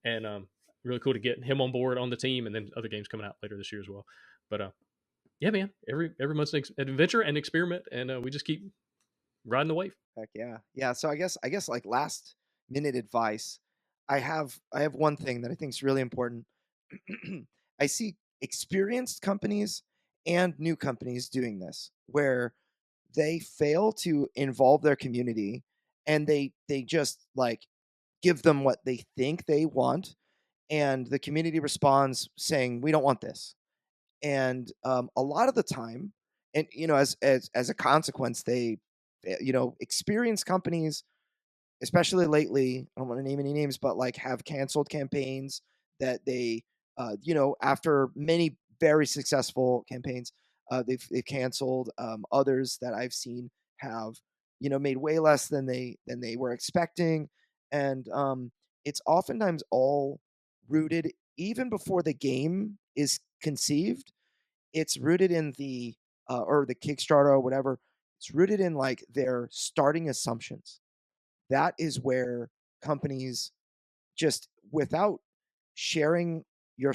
and really cool to get him on board on the team, and then other games coming out later this year as well. But yeah, man, every month's an adventure and experiment, and we just keep riding the wave. heck yeah, yeah. So I guess like last minute advice. I have one thing that I think is really important. I see experienced companies and new companies doing this, where they fail to involve their community, and they just, like, give them what they think they want, and the community responds saying, we don't want this. And a lot of the time, and as a consequence, they experienced companies, especially lately, I don't want to name any names, but, like, have canceled campaigns that they after many very successful campaigns, they've canceled. Others that I've seen have made way less than they were expecting, and it's oftentimes all rooted even before the game is conceived. It's rooted in the or the Kickstarter or whatever. It's rooted in like their starting assumptions. That is where companies just without sharing your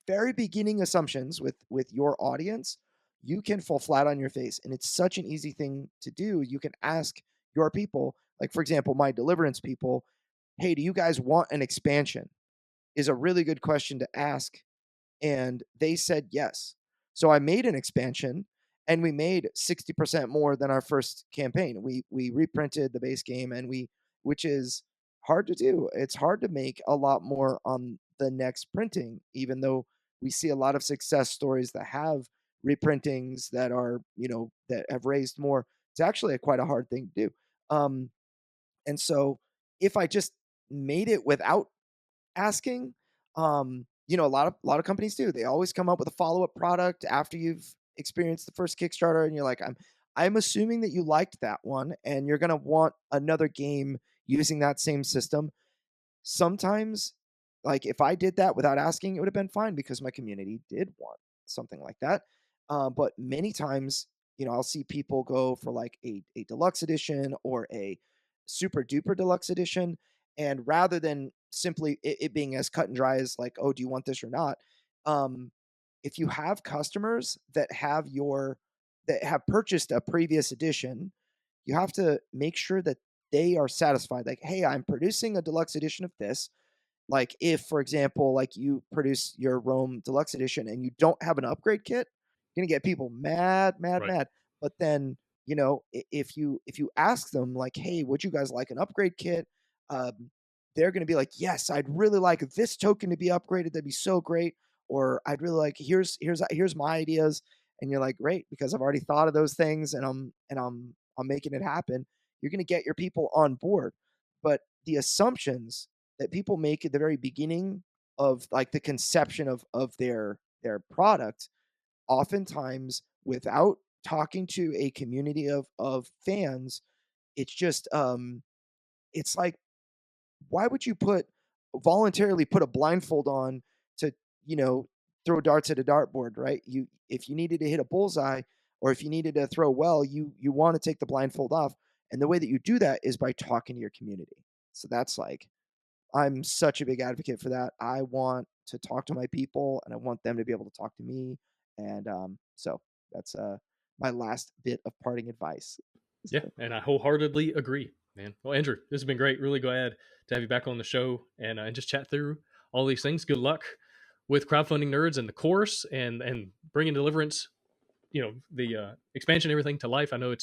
very beginning assumptions with your audience, you can fall flat on your face, and it's such an easy thing to do. You can ask your people, like for example, my Deliverance people, hey, do you guys want an expansion? Is a really good question to ask, and they said yes. So I made an expansion, and we made 60% more than our first campaign. We reprinted the base game, and which is hard to do. It's hard to make a lot more on the next printing, even though we see a lot of success stories that have reprintings that are, that have raised more. It's actually quite a hard thing to do. And so if I just made it without asking, a lot of companies do. They always come up with a follow-up product after you've experienced the first Kickstarter, and you're like, I'm assuming that you liked that one and you're gonna want another game using that same system. Sometimes, like if I did that without asking, it would have been fine because my community did want something like that. But many times, I'll see people go for like a deluxe edition or a super duper deluxe edition. And rather than simply it being as cut and dry as like, oh, do you want this or not? Um, if you have customers that have purchased a previous edition, you have to make sure that they are satisfied. Like, hey, I'm producing a deluxe edition of this. Like, if, for example, like you produce your Rome Deluxe Edition and you don't have an upgrade kit, you're gonna get people mad, mad, Right. mad. But then, if you ask them like, "Hey, would you guys like an upgrade kit?" They're gonna be like, "Yes, I'd really like this token to be upgraded. That'd be so great." Or I'd really like here's my ideas, and you're like, "Great," because I've already thought of those things, and I'm making it happen. You're gonna get your people on board, but the assumptions that people make at the very beginning of like the conception of their product, oftentimes without talking to a community of fans, it's just it's like, why would you voluntarily put a blindfold on to you know throw darts at a dartboard, right? You If you needed to hit a bullseye, or if you needed to throw well, you want to take the blindfold off, and the way that you do that is by talking to your community. So that's like, I'm such a big advocate for that. I want to talk to my people, and I want them to be able to talk to me. And so that's my last bit of parting advice. Yeah, and I wholeheartedly agree, man. Well, Andrew, this has been great. Really glad to have you back on the show and just chat through all these things. Good luck with Crowdfunding Nerds and the course and bringing Deliverance, the expansion, everything to life. I know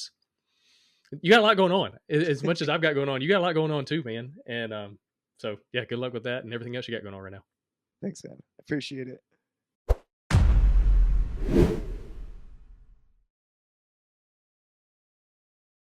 you got a lot going on. As much as I've got going on, you got a lot going on too, man. And so yeah, good luck with that and everything else you got going on right now. Thanks, man. Appreciate it.